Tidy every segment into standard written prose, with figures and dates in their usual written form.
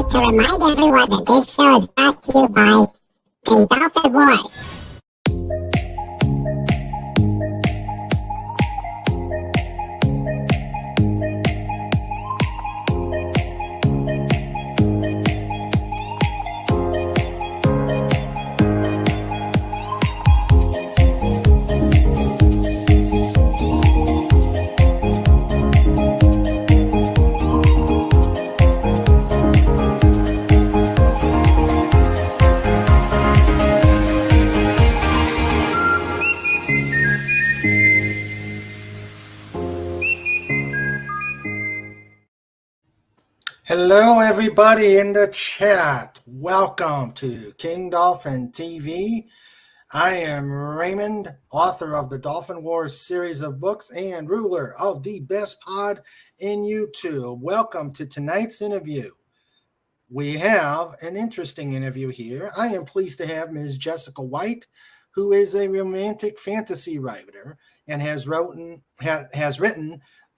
like to remind everyone that this show is brought to you by the Dolphin Wars. Hello, everybody in the chat. Welcome to King Dolphin TV. I am Raymond, author of the Dolphin Wars series of books and ruler of the best pod in YouTube. Welcome to tonight's interview. We have an interesting interview here. I am pleased to have Ms. Jessica White, who is a romantic fantasy writer and has written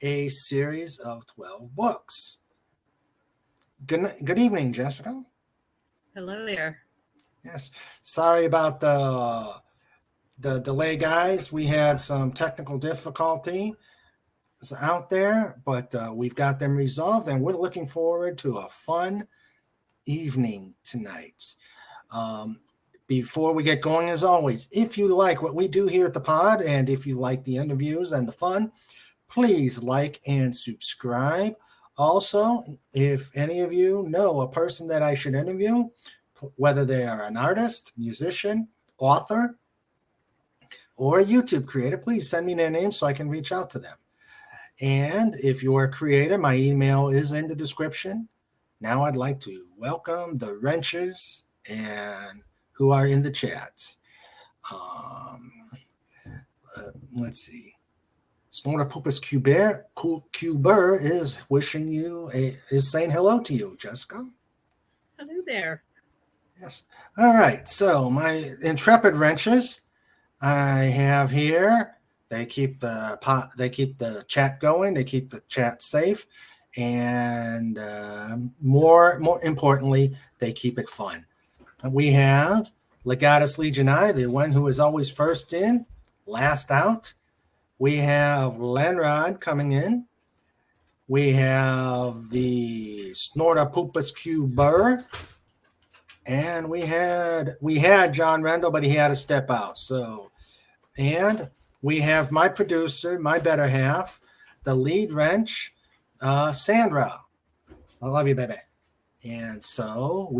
a series of 12 books. Good evening, Jessica. Hello there. Yes, sorry about the delay, guys. We had some technical difficulty out there, but we've got them resolved, and we're looking forward to a fun evening tonight. Before we get going, as always, if you like what we do here at the pod, and if you like the interviews and the fun, please like and subscribe. Also, if any of you know a person that I should interview, whether they are an artist, musician, author, or a YouTube creator, please send me their name so I can reach out to them. And if you're a creator, my email is in the description. Now I'd like to welcome the wrenches and who are in the chat. Let's see. Snortopopus Cuber is saying hello to you, Jessica. Hello there. Yes. All right. So my intrepid wrenches I have here. They keep the chat going. They keep the chat safe, and more importantly, they keep it fun. We have Legatus Legionii, the one who is always first in, last out. We have Lenrod coming in. We have the Snortopopus Cuber. And we had John Rendell, but he had to step out. So, and we have my producer, my better half, the lead wrench, Sandra. I love you, baby. And so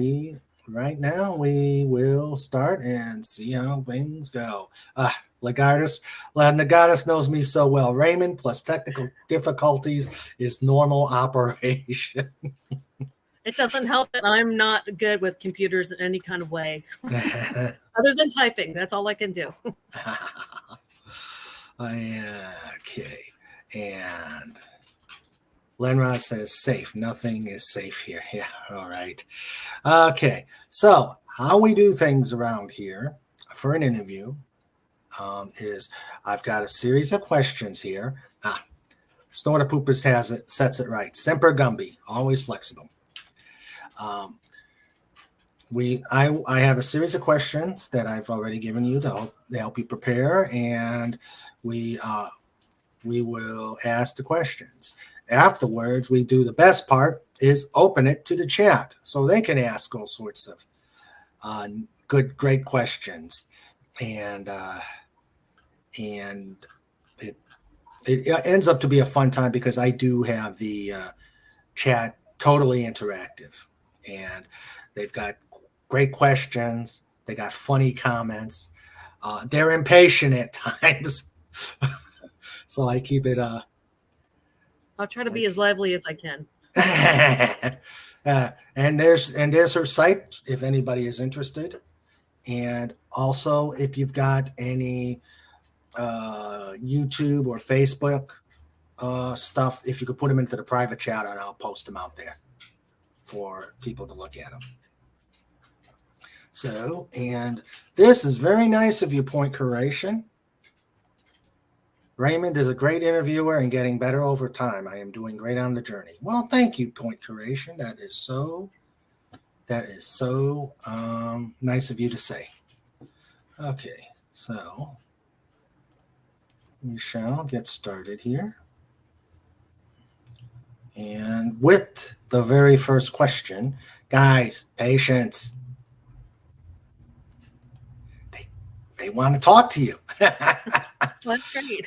right now we will start and see how things go. Legatus knows me so well. Raymond plus technical difficulties is normal operation. It doesn't help that I'm not good with computers in any kind of way. Other than typing, that's all I can do. Okay. And Lenrod says safe. Nothing is safe here. Yeah, all right. Okay. So how we do things around here for an interview is I've got a series of questions here. Snortopopus sets it right. Semper Gumby, always flexible. I have a series of questions that I've already given you to help you prepare, and we will ask the questions. Afterwards, we do the best part is open it to the chat so they can ask all sorts of great questions, and it ends up to be a fun time because I do have the chat totally interactive, and they've got great questions. They got funny comments. They're impatient at times. So I keep it. I'll try to be as lively as I can. And there's her site if anybody is interested. And also if you've got any YouTube or Facebook stuff, if you could put them into the private chat, and I'll post them out there for people to look at them. So, and this is very nice of you, Point Curation. Raymond is a great interviewer and getting better over time. I am doing great on the journey. Well, thank you, Point Curation. That is so That is so nice of you to say. Okay, so we shall get started here. And with the very first question, guys, patience. They want to talk to you. Well, that's great.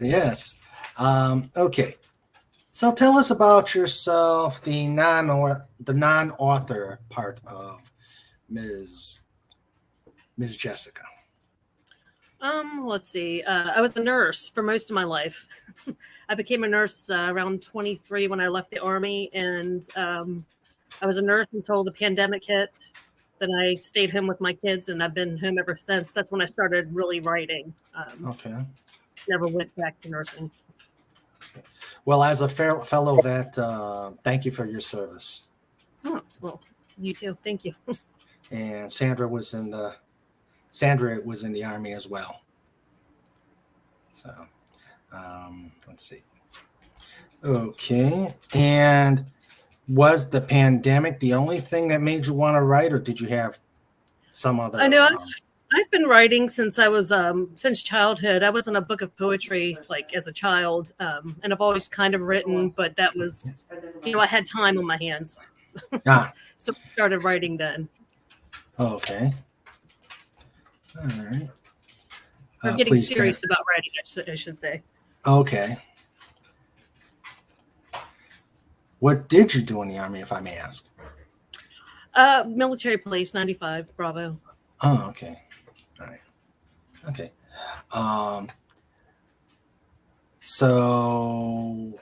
Yes. Okay. So tell us about yourself, the non-author part of Ms. Jessica. Let's see. I was a nurse for most of my life. I became a nurse around 23 when I left the Army, and I was a nurse until the pandemic hit. Then I stayed home with my kids, and I've been home ever since. That's when I started really writing. Okay. Never went back to nursing. Well, as a fellow vet, thank you for your service. Oh, well, you too. Thank you. And Sandra was in the Army as well. So, let's see. Okay. And was the pandemic the only thing that made you want to write, or did you have some other? I know I've been writing since I was since childhood. I was in a book of poetry like as a child, and I've always kind of written, but that was, I had time on my hands. So I started writing then. Okay. All right. I'm getting serious about writing, I should say. Okay. What did you do in the Army, if I may ask? Military police, 95, Bravo. Oh, okay. All right. Okay. So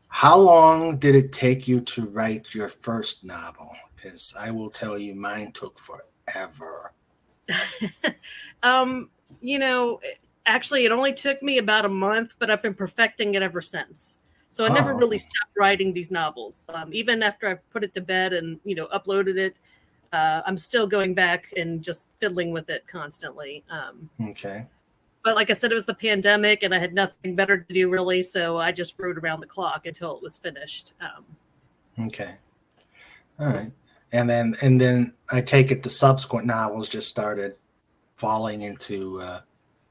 how long did it take you to write your first novel? Because I will tell you, mine took forever. Actually, it only took me about a month, but I've been perfecting it ever since. So I never really stopped writing these novels. Even after I've put it to bed and, uploaded it, I'm still going back and just fiddling with it constantly. Okay. But like I said, it was the pandemic and I had nothing better to do really. So I just wrote around the clock until it was finished. Okay. All right. And then I take it the subsequent novels just started falling into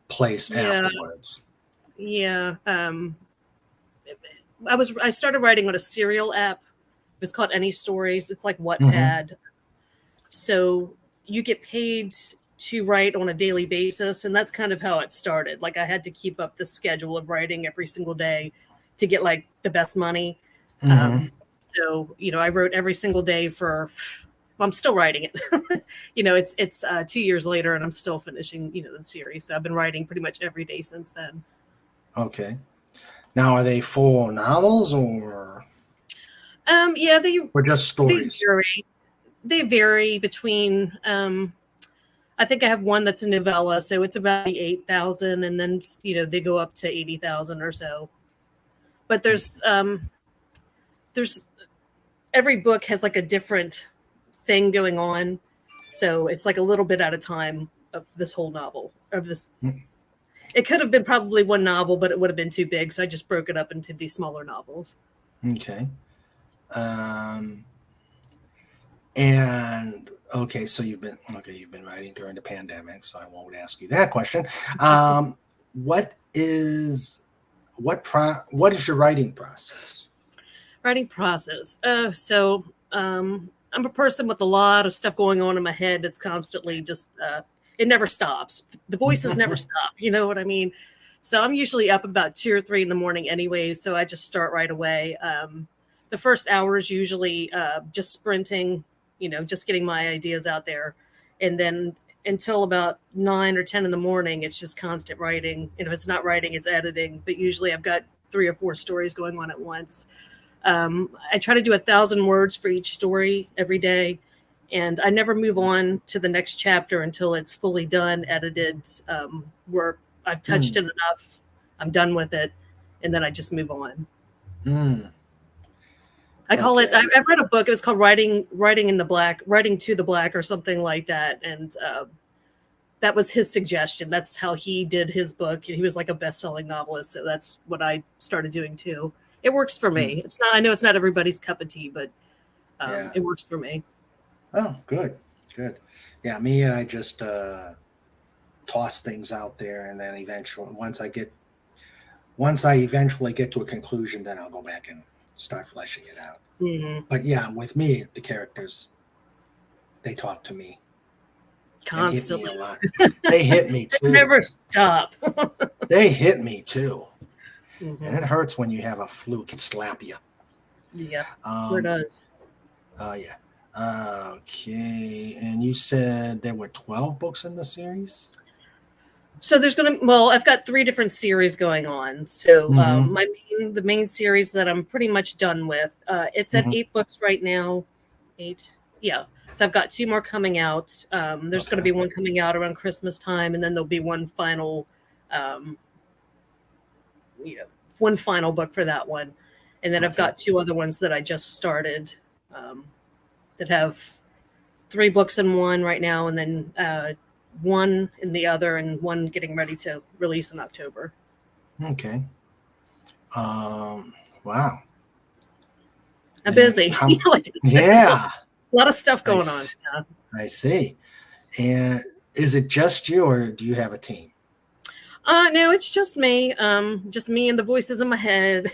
place afterwards. Yeah. I started writing on a serial app. It was called Any Stories. It's like Wattpad. Mm-hmm. So you get paid to write on a daily basis. And that's kind of how it started. Like I had to keep up the schedule of writing every single day to get like the best money. Mm-hmm. So, I wrote every single day I'm still writing it. It's 2 years later and I'm still finishing, the series. So I've been writing pretty much every day since then. Okay. Now, are they full novels or? Yeah, or just stories? They vary between, I think I have one that's a novella. So it's about 8,000 and then, they go up to 80,000 or so. But there's every book has like a different thing going on. So it's like a little bit at a time of this whole novel of this. It could have been probably one novel, but it would have been too big. So I just broke it up into these smaller novels. Okay. And okay, so you've been writing during the pandemic, so I won't ask you that question. What is your writing process? Writing process. I'm a person with a lot of stuff going on in my head. It's constantly just, it never stops. The voices never stop. You know what I mean? So I'm usually up about 2 or 3 in the morning anyways. So I just start right away. The first hour is usually just sprinting, just getting my ideas out there. And then until about 9 or 10 in the morning, it's just constant writing. And if it's not writing, it's editing. But usually I've got 3 or 4 stories going on at once. I try to do 1,000 words for each story every day. And I never move on to the next chapter until it's fully done, edited, where I've touched it enough. I'm done with it. And then I just move on. I call it, I read a book. It was called Writing to the Black or something like that. And that was his suggestion. That's how he did his book. He was like a best-selling novelist. So that's what I started doing too. It works for me. I know it's not everybody's cup of tea, but Yeah. It works for me. Oh, good. Yeah, me, I just toss things out there, and then eventually, once I eventually get to a conclusion, then I'll go back and start fleshing it out. Hmm. But yeah, with me, the characters, they talk to me and hit me Constantly. a lot. They hit me too. Never stop. They hit me too. Mhm. And it hurts when you have a fluke slap you. Yeah, sure does. Yeah. Okay. And you said there were 12 books in the series? So I've got 3 different series going on. So the main series that I'm pretty much done with, it's at 8 books right now. 8, yeah. So I've got 2 more coming out. There's going to be one coming out around Christmas time, and then there'll be one final, one final book for that one. And then I've got 2 other ones that I just started, that have 3 books in one right now, and then one in the other, and one getting ready to release in October. Okay. Wow. I'm busy. Yeah. A lot of stuff going on. Yeah. I see. And is it just you, or do you have a team? No, it's just me. Just me and the voices in my head.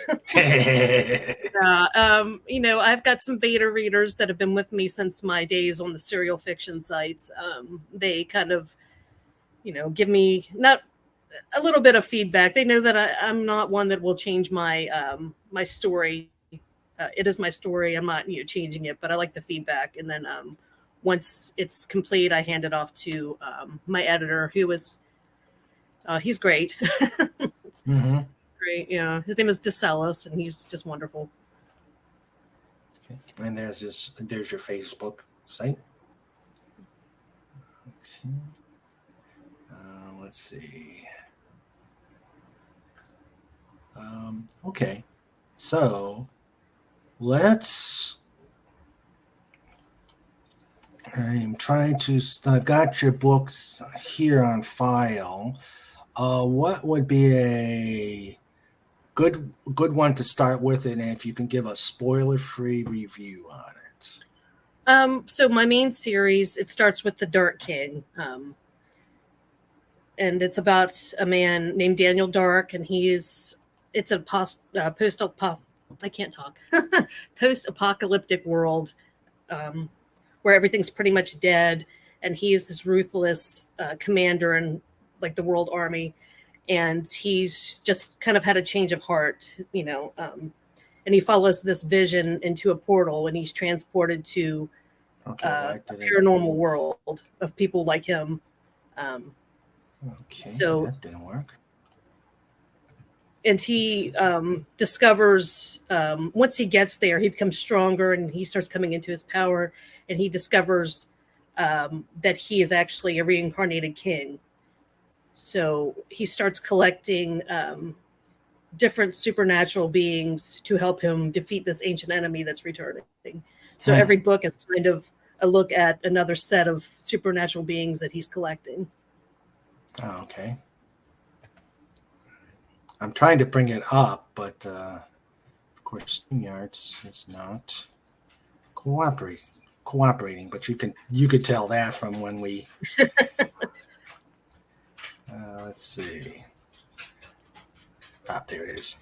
I've got some beta readers that have been with me since my days on the serial fiction sites. They kind of, give me not a little bit of feedback. They know that I'm not one that will change my my story. It is my story. I'm not changing it, but I like the feedback. And then once it's complete, I hand it off to my editor, who is he's great. It's great. Yeah, his name is DeSalis, and he's just wonderful. Okay. And there's your Facebook site. Okay. Let's see. Okay. So I'm trying to. I've got your books here on file. What would be a good one to start with, and if you can give a spoiler-free review on it. So my main series, it starts with the Dark King, and it's about a man named Daniel Dark, and it's a post-apocalyptic world where everything's pretty much dead, and he's this ruthless commander in like the world army, and he's just kind of had a change of heart, and he follows this vision into a portal, and he's transported to a paranormal world of people like him. So that didn't work. And he discovers, once he gets there, he becomes stronger, and he starts coming into his power, and he discovers that he is actually a reincarnated king. So he starts collecting different supernatural beings to help him defeat this ancient enemy that's returning. So every book is kind of a look at another set of supernatural beings that he's collecting. Oh, okay. I'm trying to bring it up, but of course, StreamYards is not cooperating. But you could tell that from when we. Let's see. There it is.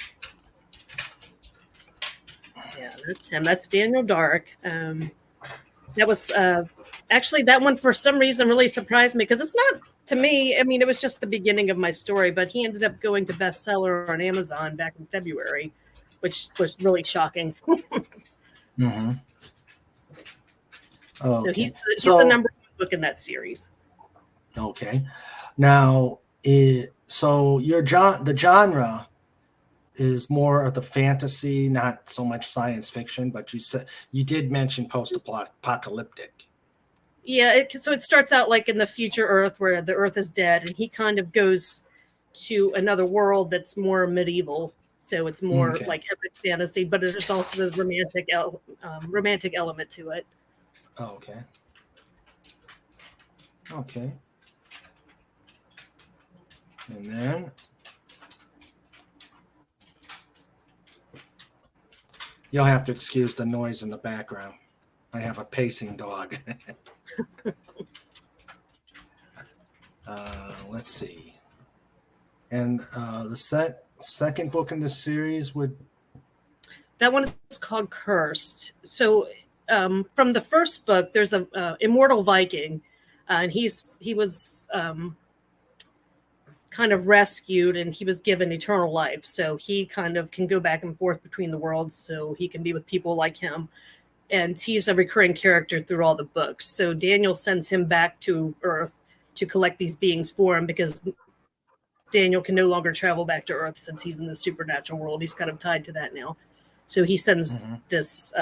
Yeah, that's him. That's Daniel Dark. That was actually, that one for some reason really surprised me, because it's not, to me, I mean, it was just the beginning of my story, but he ended up going to bestseller on Amazon back in February, which was really shocking. Mm-hmm. Oh, so he's the number 1 book in that series. Okay. Now, so the genre is more of the fantasy, not so much science fiction, but you did mention post-apocalyptic. Yeah, so it starts out like in the future Earth, where the Earth is dead, and he kind of goes to another world that's more medieval. So it's more like epic fantasy, but there's also the romantic element to it. Oh, okay. Okay. And then you'll have to excuse the noise in the background. I have a pacing dog. Let's see. And the second book in the series would. That one is called Cursed. So from the first book, there's a immortal Viking, and he was kind of rescued, and he was given eternal life. So he kind of can go back and forth between the worlds, so he can be with people like him. And he's a recurring character through all the books. So Daniel sends him back to Earth to collect these beings for him, because Daniel can no longer travel back to Earth since he's in the supernatural world. He's kind of tied to that now. So he sends this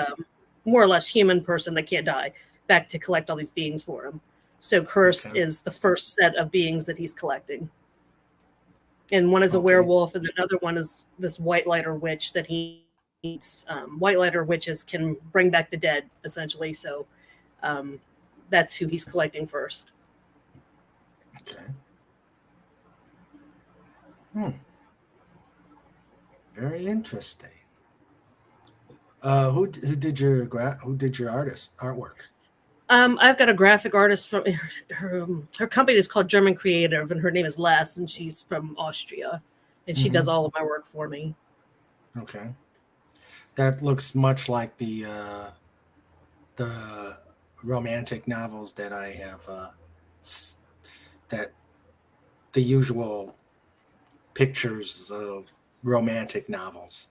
more or less human person that can't die back to collect all these beings for him. So Cursed is the first set of beings that he's collecting. And one is a werewolf, and another one is this white lighter witch that he needs. White lighter witches can bring back the dead, essentially. So that's who he's collecting first. Okay. Very interesting. Who did your artwork? I've got a graphic artist from her company is called German Creative, and her name is Les, and she's from Austria, and she does all of my work for me. Okay, that looks much like the romantic novels that I have. That the usual pictures of romantic novels.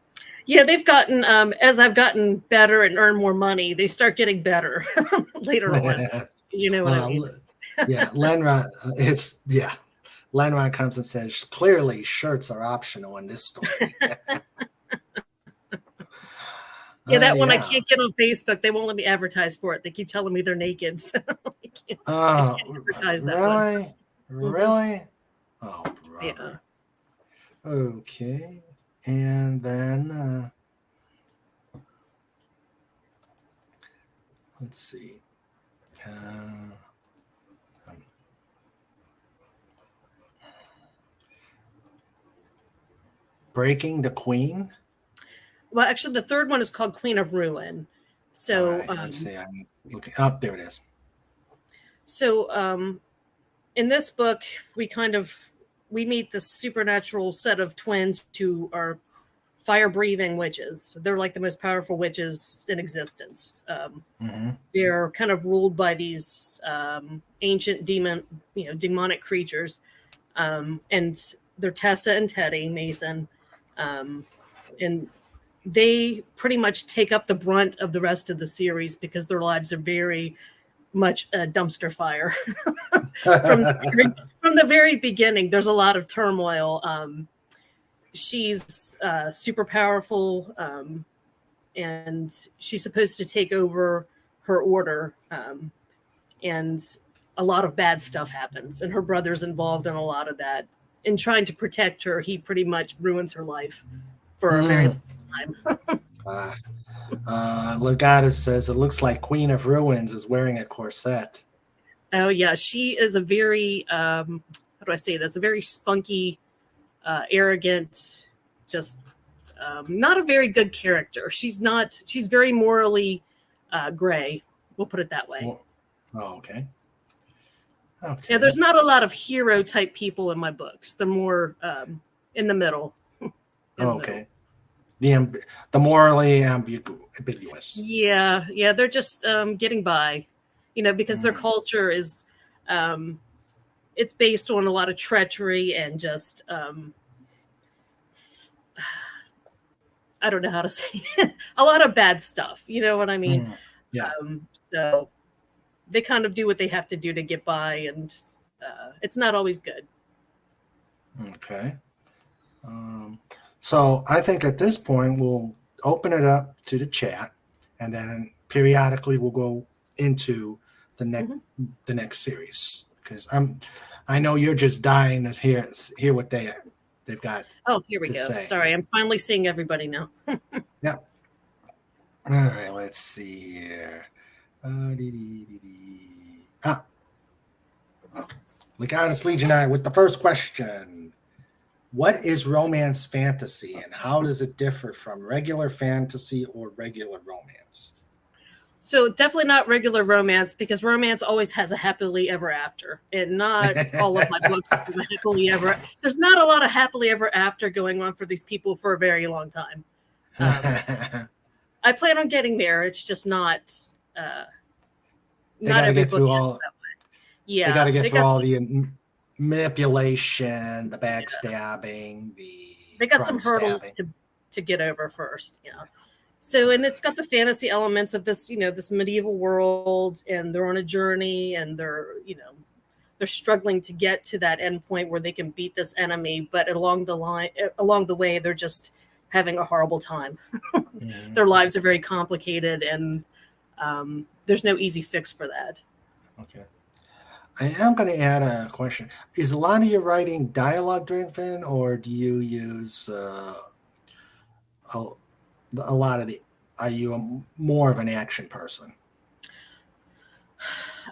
Yeah, they've gotten, as I've gotten better and earned more money, they start getting better later on. You know what I mean? Yeah, Lenrod, Lenrod comes and says, clearly shirts are optional in this story. Yeah, that one I can't get on Facebook. They won't let me advertise for it. They keep telling me they're naked. So I can't advertise that one. Really? Oh, brother. Yeah. Okay. And then let's see. Breaking the Queen. Well, actually, the third one is called Queen of Ruin. So let's see. I'm looking up. There it is. So in this book, we meet this supernatural set of twins who are fire-breathing witches. They're like the most powerful witches in existence. They're kind of ruled by these ancient demonic creatures, and they're Tessa and Teddy Mason, and they pretty much take up the brunt of the rest of the series because their lives are very much a dumpster fire. From the very beginning, there's a lot of turmoil. She's super powerful, and she's supposed to take over her order, and a lot of bad stuff happens, and her brother's involved in a lot of that. In trying to protect her, he pretty much ruins her life for a very long time. Legatus says it looks like Queen of Ruins is wearing a corset. Oh yeah, she is a very how do I say this? A very spunky, arrogant, just not a very good character. She's very morally gray. We'll put it that way. Okay. Yeah, there's not a lot of hero type people in my books. They're more in the middle. Okay. The morally ambiguous. Yeah, they're just getting by, because their culture is it's based on a lot of treachery and just I don't know how to say it. A lot of bad stuff. You know what I mean? Yeah. So they kind of do what they have to do to get by, and it's not always good. Okay. So I think at this point we'll open it up to the chat, and then periodically we'll go into the next series, because I know you're just dying to hear what they've got. Oh, here we go. Say. Sorry, I'm finally seeing everybody now. Yeah. All right, let's see here. Legatus Legionary with the first question. What is romance fantasy, and how does it differ from regular fantasy or regular romance? So definitely not regular romance, because romance always has a happily ever after, and not all of my books have a happily ever. There's not a lot of happily ever after going on for these people for a very long time. I plan on getting there. It's just not. They Not got to every get book through ends all. that way. Yeah, They got to get through all some, the manipulation, the backstabbing, they got some hurdles to get over first. Yeah. So, and it's got the fantasy elements of this, this medieval world, and they're on a journey, and they're struggling to get to that end point where they can beat this enemy, but along the way, they're just having a horrible time. Mm-hmm. Their lives are very complicated, and there's no easy fix for that. Okay. I am going to add a question. Is a lot of your writing dialogue driven, or do you use a lot of the? Are you more of an action person?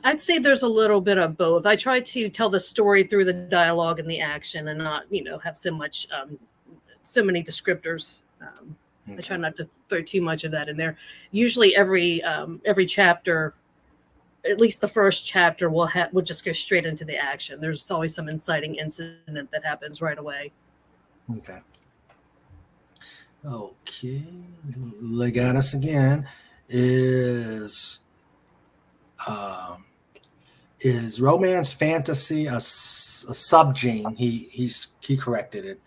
I'd say there's a little bit of both. I try to tell the story through the dialogue and the action, and not have so many descriptors. Okay. I try not to throw too much of that in there. Usually, every chapter, at least the first chapter, will just go straight into the action. There's always some inciting incident that happens right away. Okay. Legatus again is romance fantasy a subgene? He corrected it.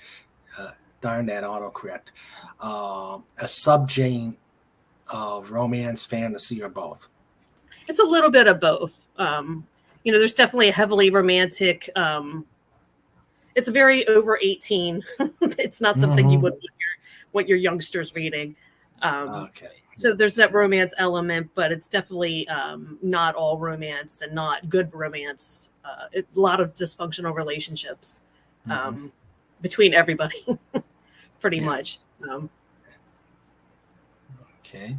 Darn that autocorrect. A subgene of romance fantasy, or both? It's a little bit of both. There's definitely a heavily romantic. It's very over 18. It's not something you would want your youngsters reading. Okay. So there's that romance element, but it's definitely not all romance, and not good romance. A lot of dysfunctional relationships between everybody, pretty much. Okay.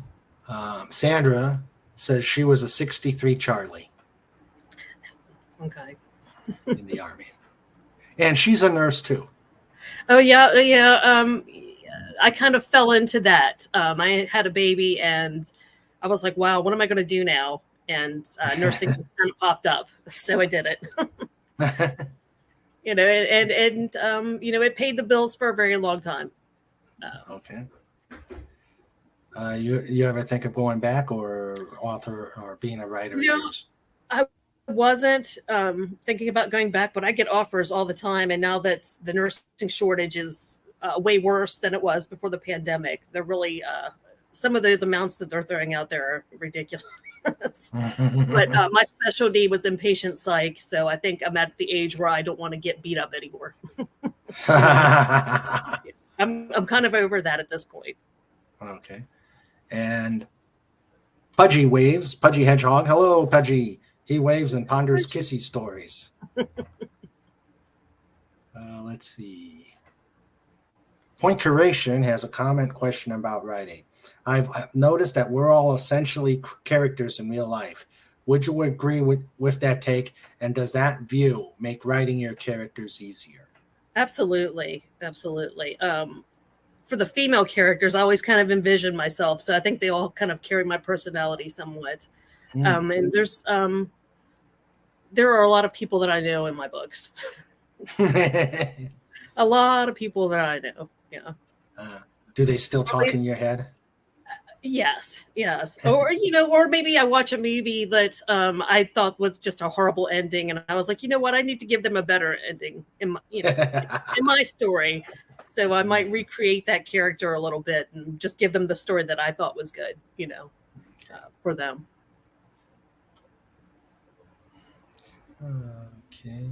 Sandra says she was a 63 Charlie. Okay. In the Army. And she's a nurse too. Oh, yeah. I kind of fell into that. I had a baby, and I was like, wow, what am I going to do now? And nursing kind of popped up. So I did it. It paid the bills for a very long time. Okay. You ever think of going back, or author, or being a writer? I wasn't thinking about going back, but I get offers all the time. And now that the nursing shortage is way worse than it was before the pandemic, they're really some of those amounts that they're throwing out there are ridiculous. But my specialty was inpatient psych, so I think I'm at the age where I don't want to get beat up anymore. I'm kind of over that at this point. Okay. And Pudgy waves, Pudgy Hedgehog. Hello, Pudgy. He waves and ponders kissy stories. Let's see. Point Curation has a comment question about writing. I've noticed that we're all essentially characters in real life. Would you agree with that take? And does that view make writing your characters easier? Absolutely. Absolutely. For the female characters, I always kind of envision myself. So I think they all kind of carry my personality somewhat. And there are a lot of people that I know in my books. A lot of people that I know. Yeah. Do they still talk in your head? Yes. Or maybe I watch a movie that I thought was just a horrible ending, and I was like, you know what, I need to give them a better ending in my story. So I might recreate that character a little bit and just give them the story that I thought was good, for them. Okay.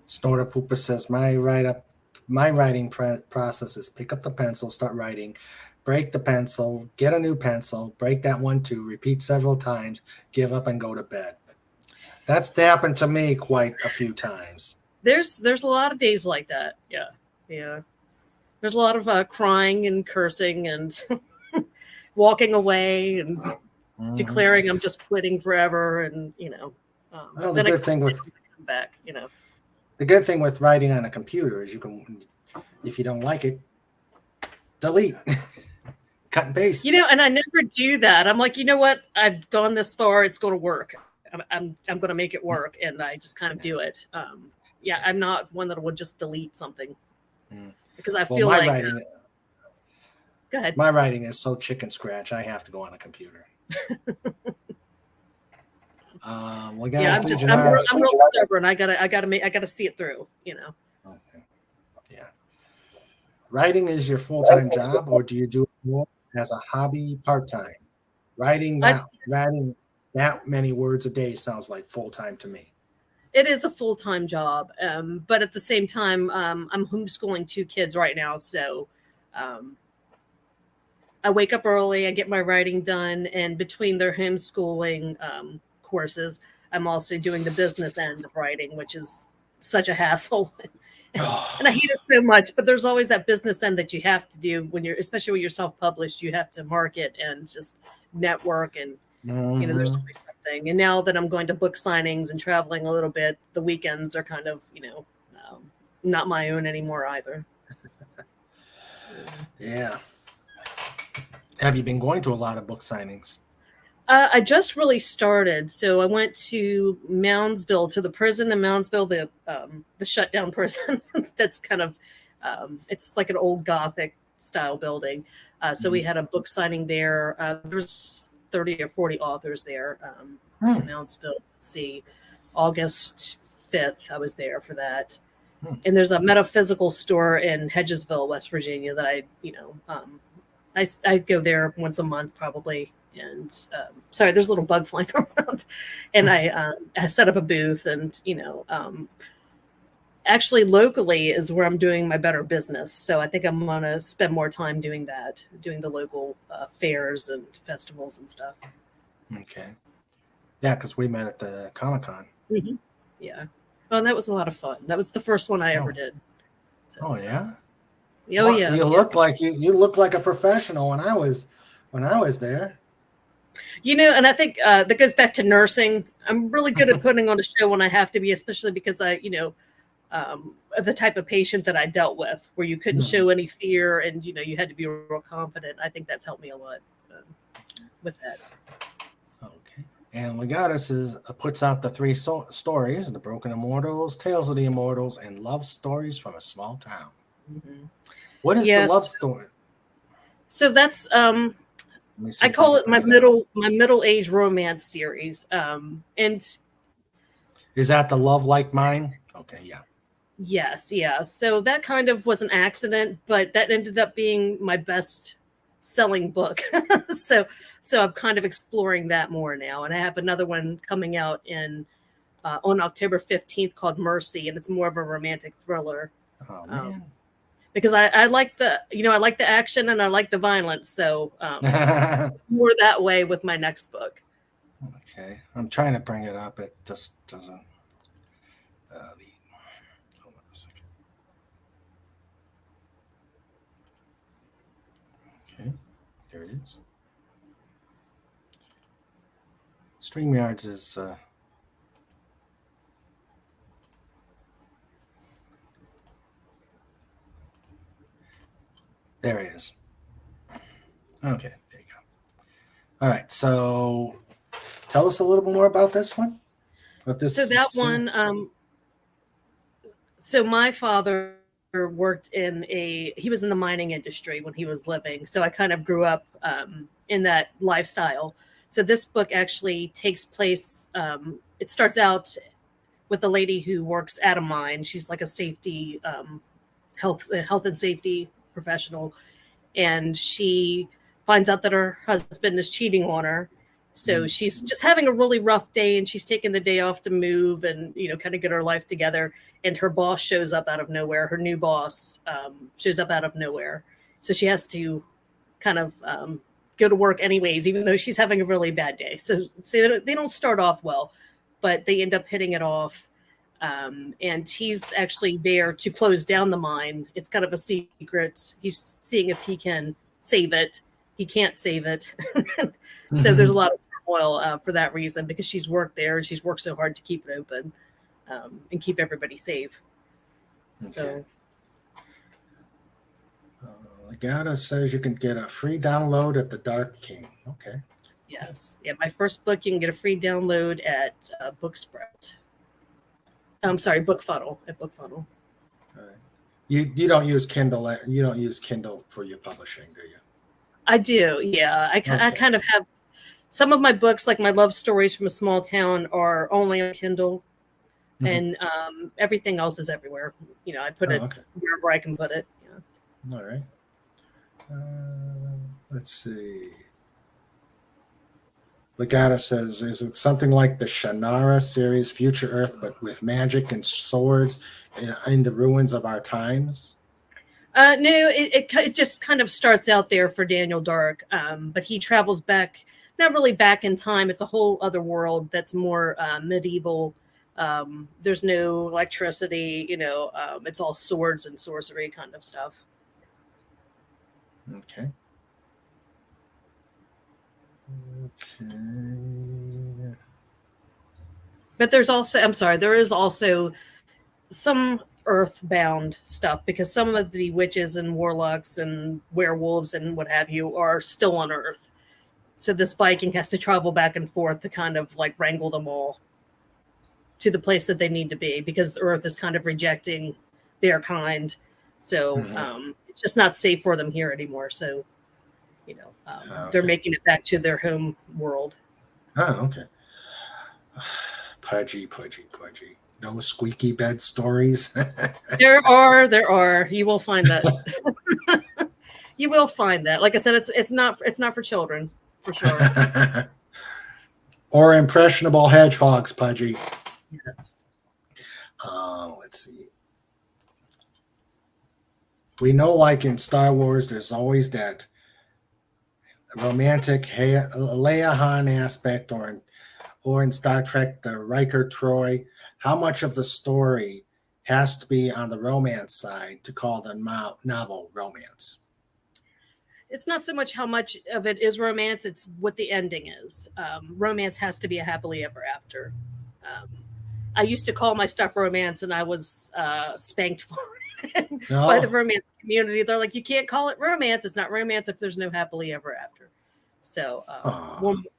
Snorter Pooper says, my writing process is pick up the pencil, start writing, break the pencil, get a new pencil, break that one too, repeat several times, give up and go to bed. That's happened to me quite a few times. There's a lot of days like that. Yeah. There's a lot of crying and cursing and walking away and declaring I'm just quitting forever, and the good thing with come back, the good thing with writing on a computer is you can, if you don't like it, delete. cut and paste. And I never do that. I'm like, you know what? I've gone this far. It's going to work. I'm going to make it work, and I just kind of do it. I'm not one that would just delete something because I feel like. Writing, go ahead. My writing is so chicken scratch. I have to go on a computer. I'm real stubborn. I gotta see it through. Okay. Yeah. Writing is your full-time job, or do you do it more as a hobby part-time? Writing that many words a day sounds like full-time to me. It is a full-time job, but at the same time, I'm homeschooling 2 kids right now, so I wake up early, I get my writing done, and between their homeschooling courses, I'm also doing the business end of writing, which is such a hassle. And I hate it so much, but there's always that business end that you have to do especially when you're self-published. You have to market and just network, and there's always something. And now that I'm going to book signings and traveling a little bit, the weekends are kind of not my own anymore either. Yeah. Have you been going to a lot of book signings? I just really started. So I went to Moundsville, to the prison in Moundsville, the shutdown prison. That's kind of, it's like an old Gothic style building. So we had a book signing there. There was 30 or 40 authors there in Moundsville. Let's see, August 5th, I was there for that. And there's a metaphysical store in Hedgesville, West Virginia that I go there once a month probably. And sorry, there's a little bug flying around. And I set up a booth, and actually locally is where I'm doing my better business. So I think I'm gonna spend more time doing that, doing the local fairs and festivals and stuff. Okay. Yeah, because we met at the Comic-Con. Mm-hmm. Yeah. Oh, and that was a lot of fun. That was the first one I ever did. So, oh yeah. Oh yeah. You look like you look like a professional when I was there. And I think that goes back to nursing. I'm really good at putting on a show when I have to be, especially because I, of the type of patient that I dealt with, where you couldn't show any fear, and you had to be real confident. I think that's helped me a lot with that. Okay. And Legatus puts out the 3 stories: The Broken Immortals, Tales of the Immortals, and Love Stories from a Small Town. Mm-hmm. What is the love story? So that's I call it my middle-age romance series. And is that the Love Like Mine? Okay, yeah. Yes, yeah. So that kind of was an accident, but that ended up being my best selling book. so I'm kind of exploring that more now. And I have another one coming out on October 15th called Mercy, and it's more of a romantic thriller. Oh man. Because I like I like the action and I like the violence, so more that way with my next book. Okay, I'm trying to bring it up. It just doesn't. Hold on a second. Okay, there it is. StreamYards is. There it is. Okay, there you go. All right, so tell us a little bit more about this one. So my father worked he was in the mining industry when he was living. So I kind of grew up in that lifestyle. So this book actually takes place, it starts out with a lady who works at a mine. She's like a safety, health and safety professional, and she finds out that her husband is cheating on her. So she's just having a really rough day, and she's taking the day off to move and kind of get her life together. And her boss shows up out of nowhere. Her new boss shows up out of nowhere. So she has to kind of go to work anyways, even though she's having a really bad day. So they don't start off well, but they end up hitting it off. And he's actually there to close down the mine. It's kind of a secret. He's seeing if he can save it. He can't save it. So there's a lot of turmoil for that reason, because she's worked there and she's worked so hard to keep it open and keep everybody safe. Okay. Legata says you can get a free download at the Dark King. Okay. Yes. Yeah, my first book, you can get a free download at Booksprout. I'm sorry, BookFunnel, at BookFunnel. All right. You don't use Kindle. You don't use Kindle for your publishing, do you? I do, yeah. I Okay. kind of have some of my books, like my love stories from a small town, are only on Kindle, and everything else is everywhere. You know, I put it wherever I can put it. Yeah. All right. Let's see. Legata says, is it something like the Shannara series, Future Earth, but with magic and swords in the ruins of our times? No, it just kind of starts out there for Daniel Dark, but he travels back, not really back in time. It's a whole other world that's more medieval. There's no electricity, it's all swords and sorcery kind of stuff. Okay. But there is also some earthbound stuff, because some of the witches and warlocks and werewolves and what have you are still on Earth. So this Viking has to travel back and forth to kind of like wrangle them all to the place that they need to be, because Earth is kind of rejecting their kind. So it's just not safe for them here anymore. So, they're making it back to their home world. Oh, okay. Pudgy. No squeaky bed stories. There are. You will find that. You will find that. Like I said, it's not for children, for sure. Or impressionable hedgehogs, Pudgy. Yeah. Let's see. We know, like in Star Wars, there's always that romantic Leia Han aspect, or in Star Trek, the Riker Troy. How much of the story has to be on the romance side to call the novel romance? It's not so much how much of it is romance, it's what the ending is. Romance has to be a happily ever after. I used to call my stuff romance, and I was spanked for it by the romance community. They're like, you can't call it romance. It's not romance if there's no happily ever after. So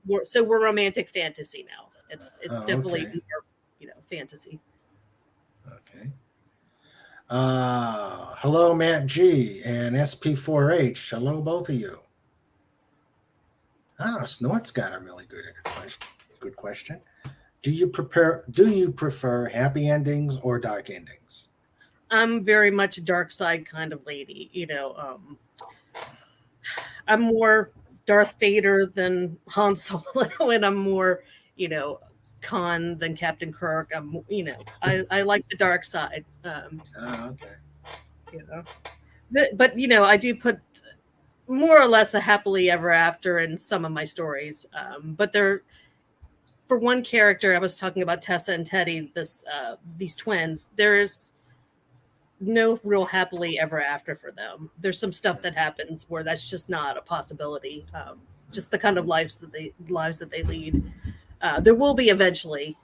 we're romantic fantasy now. It's definitely more, fantasy. Okay. Hello, Matt G and SP4H. Hello, both of you. Snort's got a really good question. Do you prefer happy endings or dark endings? I'm very much a dark side kind of lady. I'm more Darth Vader than Han Solo, and I'm more, Khan than Captain Kirk. I like the dark side. Okay. But I do put more or less a happily ever after in some of my stories. But for one character, I was talking about Tessa and Teddy, these twins. There's no real happily ever after for them. There's some stuff that happens where that's just not a possibility. Just the kind of lives that they lead. There will be eventually.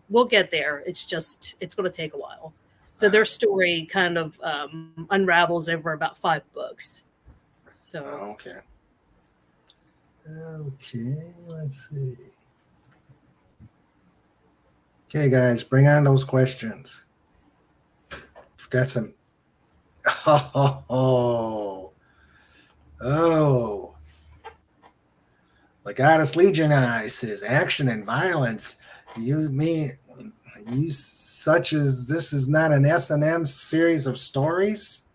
We'll get there. It's going to take a while. So their story kind of unravels over about 5 books. So okay, let's see. Okay, guys, bring on those questions. We've got some. Legatus Legionii says action and violence. You such as this is not an S&M series of stories?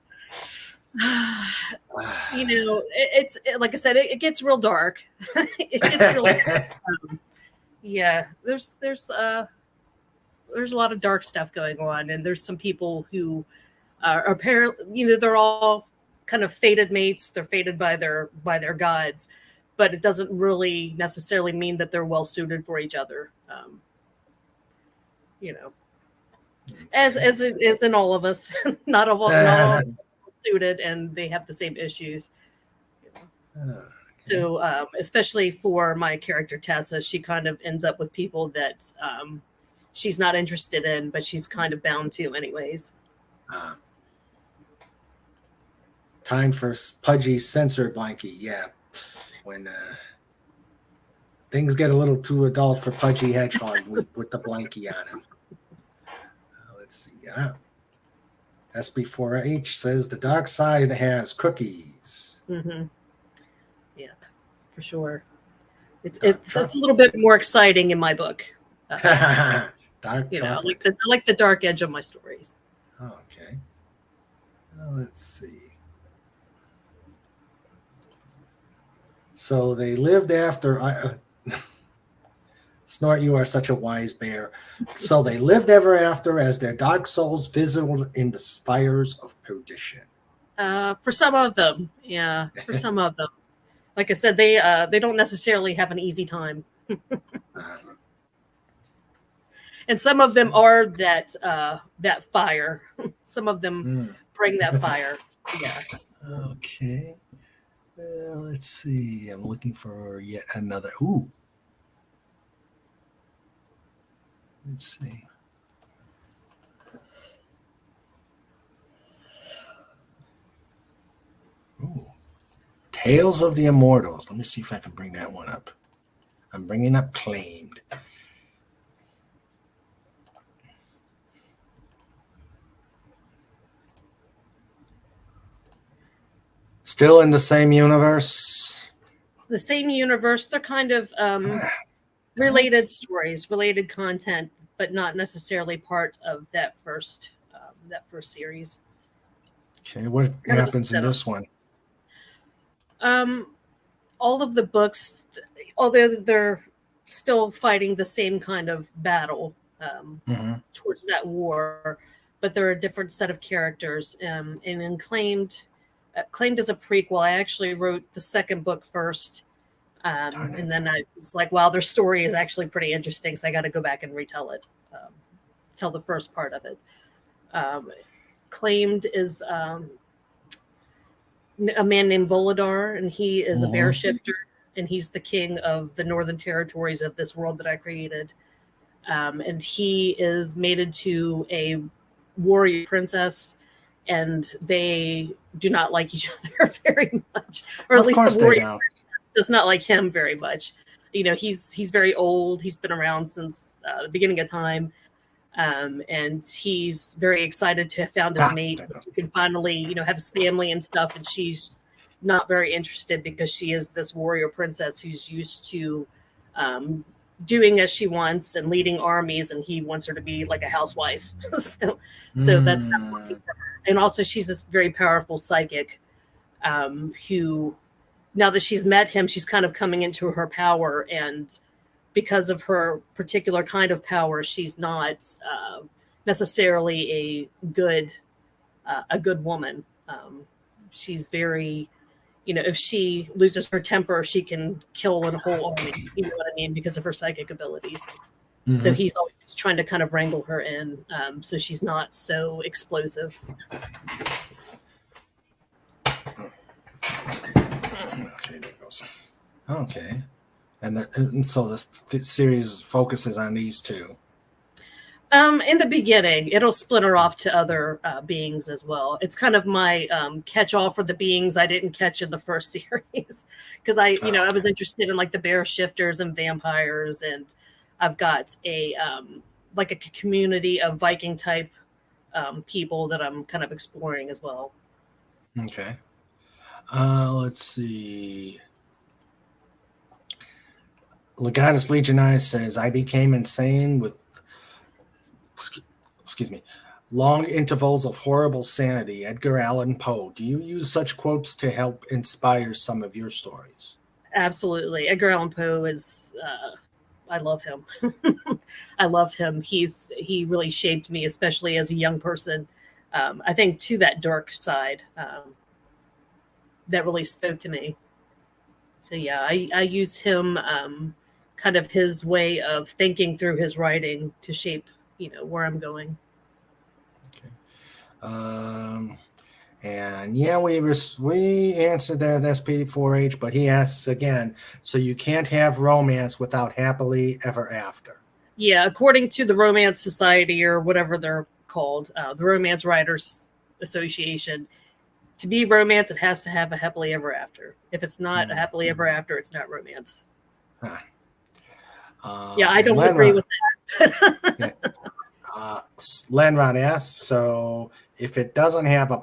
It's like I said, it gets real dark. It gets real dark. Yeah, there's a lot of dark stuff going on, and there's some people who are apparently, they're all kind of fated mates. They're fated by their gods, but it doesn't really necessarily mean that they're well suited for each other. As it is in all of us, not all suited, and they have the same issues. So especially for my character Tessa, she kind of ends up with people that she's not interested in, but she's kind of bound to anyways. Time for Pudgy Sensor Blankie. Yeah. When things get a little too adult for Pudgy Hedgehog, we put the blankie on him. Let's see. SB4H says the dark side has cookies. Mm-hmm. Yeah, for sure. It's a little bit more exciting in my book. Dark you know, chocolate. I like the dark edge of my stories. Okay. Let's see. So they lived after. Snort, you are such a wise bear. So they lived ever after as their dark souls fizzled in the fires of perdition. For some of them, yeah. For some of them, like I said, they don't necessarily have an easy time. And some of them are that fire. Some of them bring that fire. Yeah. Okay. Let's see. I'm looking for yet another. Ooh. Let's see. Ooh. Tales of the Immortals. Let me see if I can bring that one up. I'm bringing up Claimed. Still in the same universe? The same universe. They're kind of related stories, related content, but not necessarily part of that first series. Okay, what happens in this one? All of the books, although they're still fighting the same kind of battle towards that war, but they're a different set of characters. And in Claimed as a prequel, I actually wrote the second book first. And then I was like, wow, their story is actually pretty interesting, so I got to go back and retell it, tell the first part of it. Claimed is a man named Volodar, and he is a bear shifter, and he's the king of the northern territories of this world that I created. And he is mated to a warrior princess, and they do not like each other very much, or at least the warrior does not like him very much. You know, he's very old. He's been around since the beginning of time. And he's very excited to have found his mate who can finally, have his family and stuff. And she's not very interested because she is this warrior princess who's used to doing as she wants and leading armies. And he wants her to be like a housewife. so that's not working for her. And also she's this very powerful psychic who, now that she's met him, she's kind of coming into her power. And because of her particular kind of power, she's not necessarily a good woman. She's very, if she loses her temper, she can kill a whole army. You know what I mean? Because of her psychic abilities. Mm-hmm. So he's always trying to kind of wrangle her in, so she's not so explosive. Okay, there goes. Okay. And so the series focuses on these two. In the beginning, it'll splinter off to other beings as well. It's kind of my catch-all for the beings I didn't catch in the first series, because I was interested in like the bear shifters and vampires, and I've got a like a community of Viking type people that I'm kind of exploring as well. Okay. Let's see. Legatus Legionized says, I became insane with, long intervals of horrible sanity. Edgar Allan Poe. Do you use such quotes to help inspire some of your stories? Absolutely. Edgar Allan Poe is, I love him. I love him. He really shaped me, especially as a young person. I think to that dark side that really spoke to me. So yeah, I use him kind of his way of thinking through his writing to shape, where I'm going. Okay. And yeah, we answered that SP4H, but he asks again, so you can't have romance without happily ever after. Yeah, according to the Romance Society or whatever they're called, the Romance Writers Association, to be romance, it has to have a happily ever after. If it's not a happily ever after, it's not romance. Huh. Yeah, I don't agree with that. Yeah. Lenron asks, so if it doesn't have a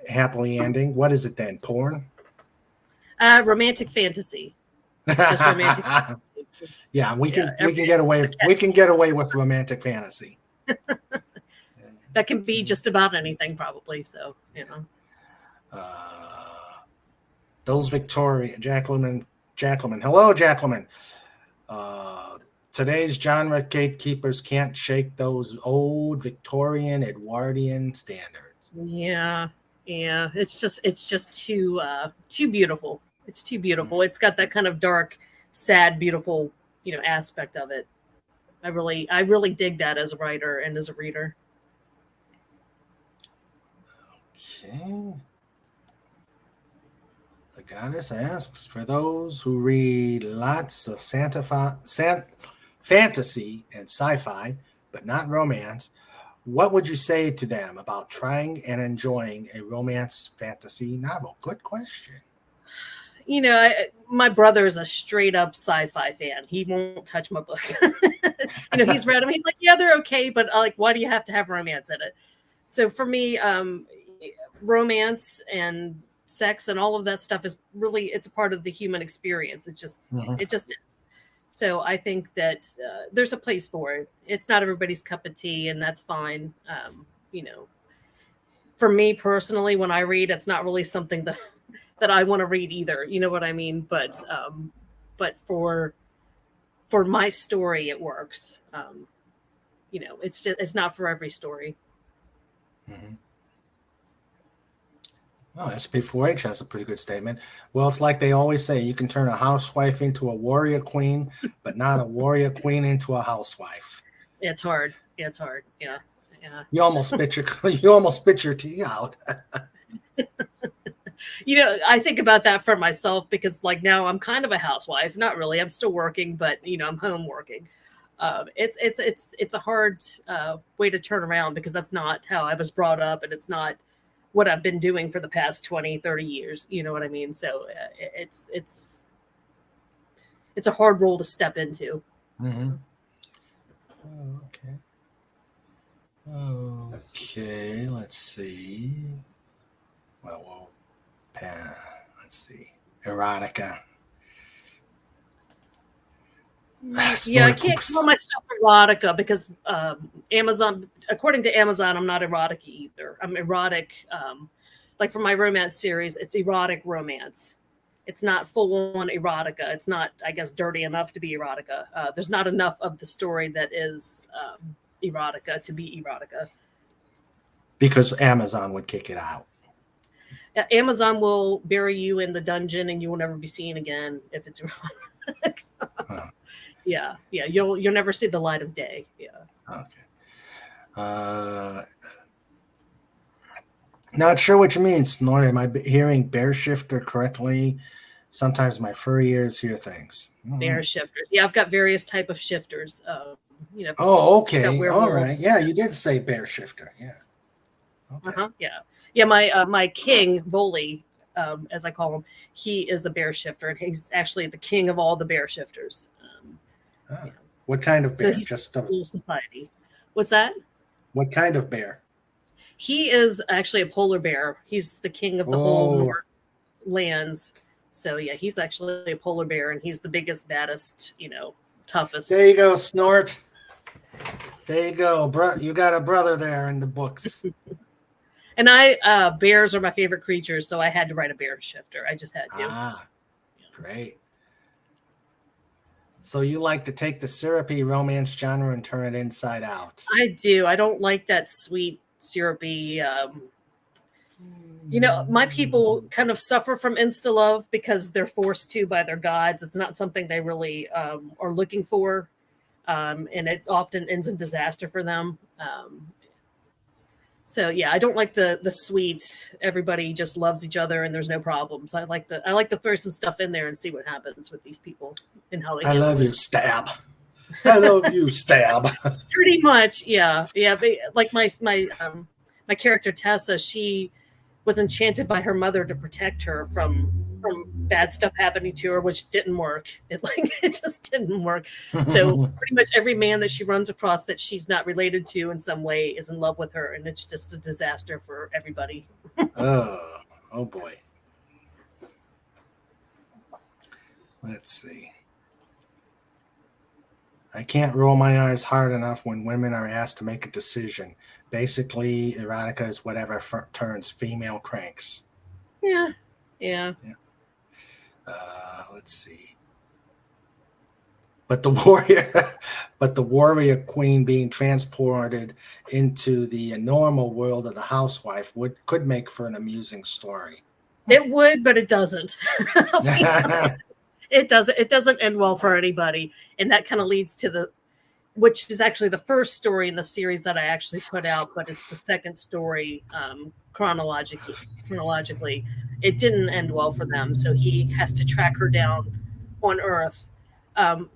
happily ending, what is it then? Porn? Romantic fantasy. Just romantic fantasy. Yeah, we can get away with romantic fantasy. That can be just about anything, probably. So, you know. Those Jacqueline. Hello, Jacqueline. Today's genre gatekeepers can't shake those old Victorian Edwardian standards. Yeah. It's just too beautiful. It's too beautiful. It's got that kind of dark, sad, beautiful, aspect of it. I really dig that as a writer and as a reader. Okay. The goddess asks, for those who read lots of fantasy and sci-fi, but not romance, what would you say to them about trying and enjoying a romance fantasy novel? Good question. My brother is a straight up sci-fi fan. He won't touch my books. He's read them. He's like, yeah, they're okay, but why do you have to have romance in it? So for me, romance and sex and all of that stuff is really, it's a part of the human experience. It just is. So I think that there's a place for it. It's not everybody's cup of tea, and that's fine. For me personally, when I read, it's not really something that I want to read either. You know what I mean? But for my story, it works. It's not for every story. Mm-hmm. Oh, SP4H has a pretty good statement. Well, it's like they always say, you can turn a housewife into a warrior queen, but not a warrior queen into a housewife. It's hard. Yeah. You almost spit your tea out. I think about that for myself because now I'm kind of a housewife. Not really. I'm still working, but I'm home working. It's a hard way to turn around because that's not how I was brought up, and it's not what I've been doing for the past 20, 30 years. You know what I mean? So it's a hard role to step into. Mm-hmm. Okay. Let's see. Well, let's see. Erotica. Yeah, I can't call myself erotica because Amazon, according to Amazon, I'm not erotic either. I'm erotic. Like for my romance series, it's erotic romance. It's not full-on erotica. It's not, I guess, dirty enough to be erotica. There's not enough of the story that is erotica to be erotica. Because Amazon would kick it out. Amazon will bury you in the dungeon and you will never be seen again if it's erotic. Huh. Yeah. You'll never see the light of day. Yeah. Okay. Not sure what you mean, Snort. Am I hearing bear shifter correctly? Sometimes my furry ears hear things. Bear shifters. Yeah, I've got various type of shifters. Oh, okay. All right. Yeah, you did say bear shifter. Yeah. Okay. Yeah. My king Voley, as I call him, he is a bear shifter, and he's actually the king of all the bear shifters. What kind of bear? So just a whole society. What's that? What kind of bear? He is actually a polar bear. He's the king of the whole North lands. So yeah, he's actually a polar bear, and he's the biggest, baddest, toughest. There you go, Snort. There you go, you got a brother there in the books. And bears are my favorite creatures, so I had to write a bear shifter. I just had to. Great. So you like to take the syrupy romance genre and turn it inside out. I do. I don't like that sweet, syrupy. My people kind of suffer from insta love because they're forced to by their gods. It's not something they really are looking for. And it often ends in disaster for them. So yeah, I don't like the sweet, everybody just loves each other and there's no problems. I like to throw some stuff in there and see what happens with these people and how they I love you, stab. I love you, stab. Pretty much, yeah. Like my character Tessa, was enchanted by her mother to protect her from bad stuff happening to her, which didn't work. It just didn't work. So pretty much every man that she runs across that she's not related to in some way is in love with her, and it's just a disaster for everybody. Oh boy. Let's see. I can't roll my eyes hard enough when women are asked to make a decision. Basically, erotica is whatever turns female cranks. Yeah. Let's see. But the warrior queen being transported into the normal world of the housewife could make for an amusing story. It would, but it doesn't. It doesn't end well for anybody, and that kind of leads to which is actually the first story in the series that I actually put out, but it's the second story chronologically. It didn't end well for them, so he has to track her down on Earth.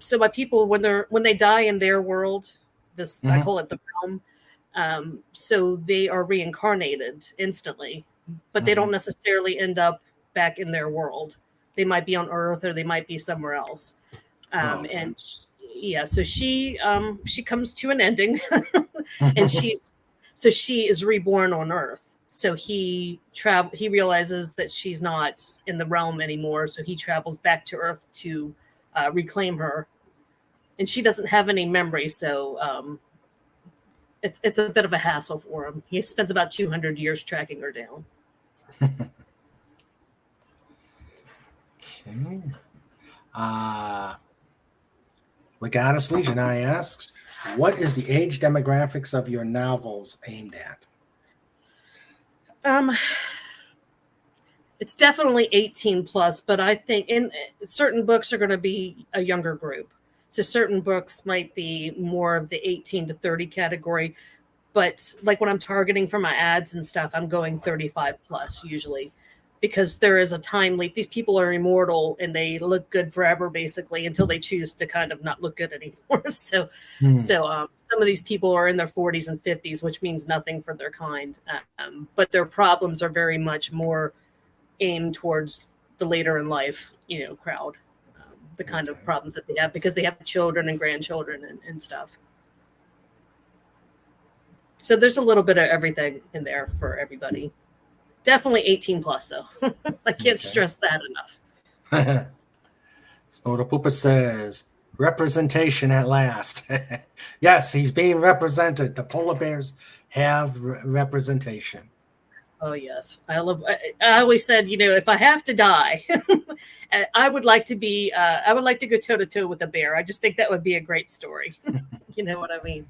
So my people, when they die in their world, I call it the realm. So they are reincarnated instantly, but they don't necessarily end up back in their world. They might be on Earth or they might be somewhere else. And so she comes to an ending, and she is reborn on Earth. So he realizes that she's not in the realm anymore. So he travels back to Earth to reclaim her, and she doesn't have any memory. So it's a bit of a hassle for him. He spends about 200 years tracking her down. Okay. Legatus Legion asks, what is the age demographics of your novels aimed at? It's definitely 18 plus, but I think in certain books are going to be a younger group. So certain books might be more of the 18 to 30 category, but like when I'm targeting for my ads and stuff, I'm going 35 plus usually, because there is a time leap. These people are immortal and they look good forever, basically, until they choose to kind of not look good anymore. So some of these people are in their 40s and 50s, which means nothing for their kind. But their problems are very much more aimed towards the later in life, crowd, the kind of problems that they have because they have children and grandchildren and stuff. So there's a little bit of everything in there for everybody. Definitely 18 plus, though. I can't stress that enough. Snorta Poopa says, representation at last. Yes, he's being represented. The polar bears have representation. Oh, yes. I always said, if I have to die, I would like to go toe to toe with a bear. I just think that would be a great story. You know what I mean?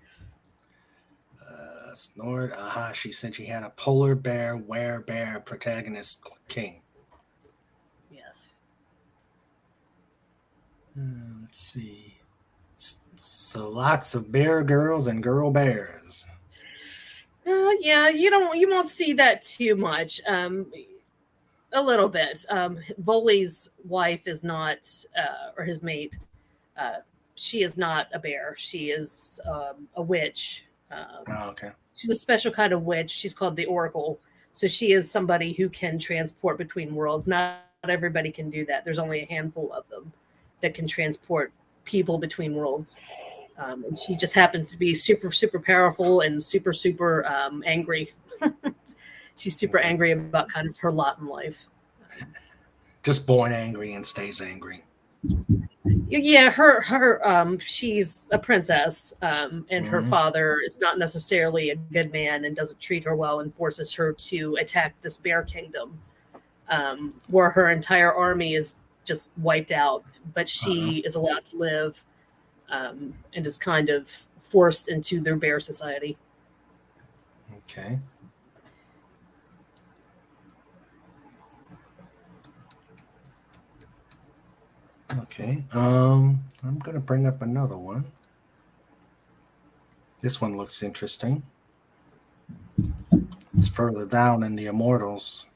Snort, she said she had a polar bear, werebear protagonist king. Yes. Let's see. So lots of bear girls and girl bears. Yeah, you won't see that too much. A little bit. Voley's wife is not, or his mate, she is not a bear. She is a witch. Okay. She's a special kind of witch. She's called the Oracle. So she is somebody who can transport between worlds. Not everybody can do that. There's only a handful of them that can transport people between worlds. And she just happens to be super, super powerful and super, super angry. She's super angry about kind of her lot in life. Just born angry and stays angry. Yeah, she's a princess, and her father is not necessarily a good man and doesn't treat her well and forces her to attack this bear kingdom, where her entire army is just wiped out, but she is allowed to live, and is kind of forced into their bear society. Okay. Okay, I'm going to bring up another one. This one looks interesting. It's further down in the Immortals.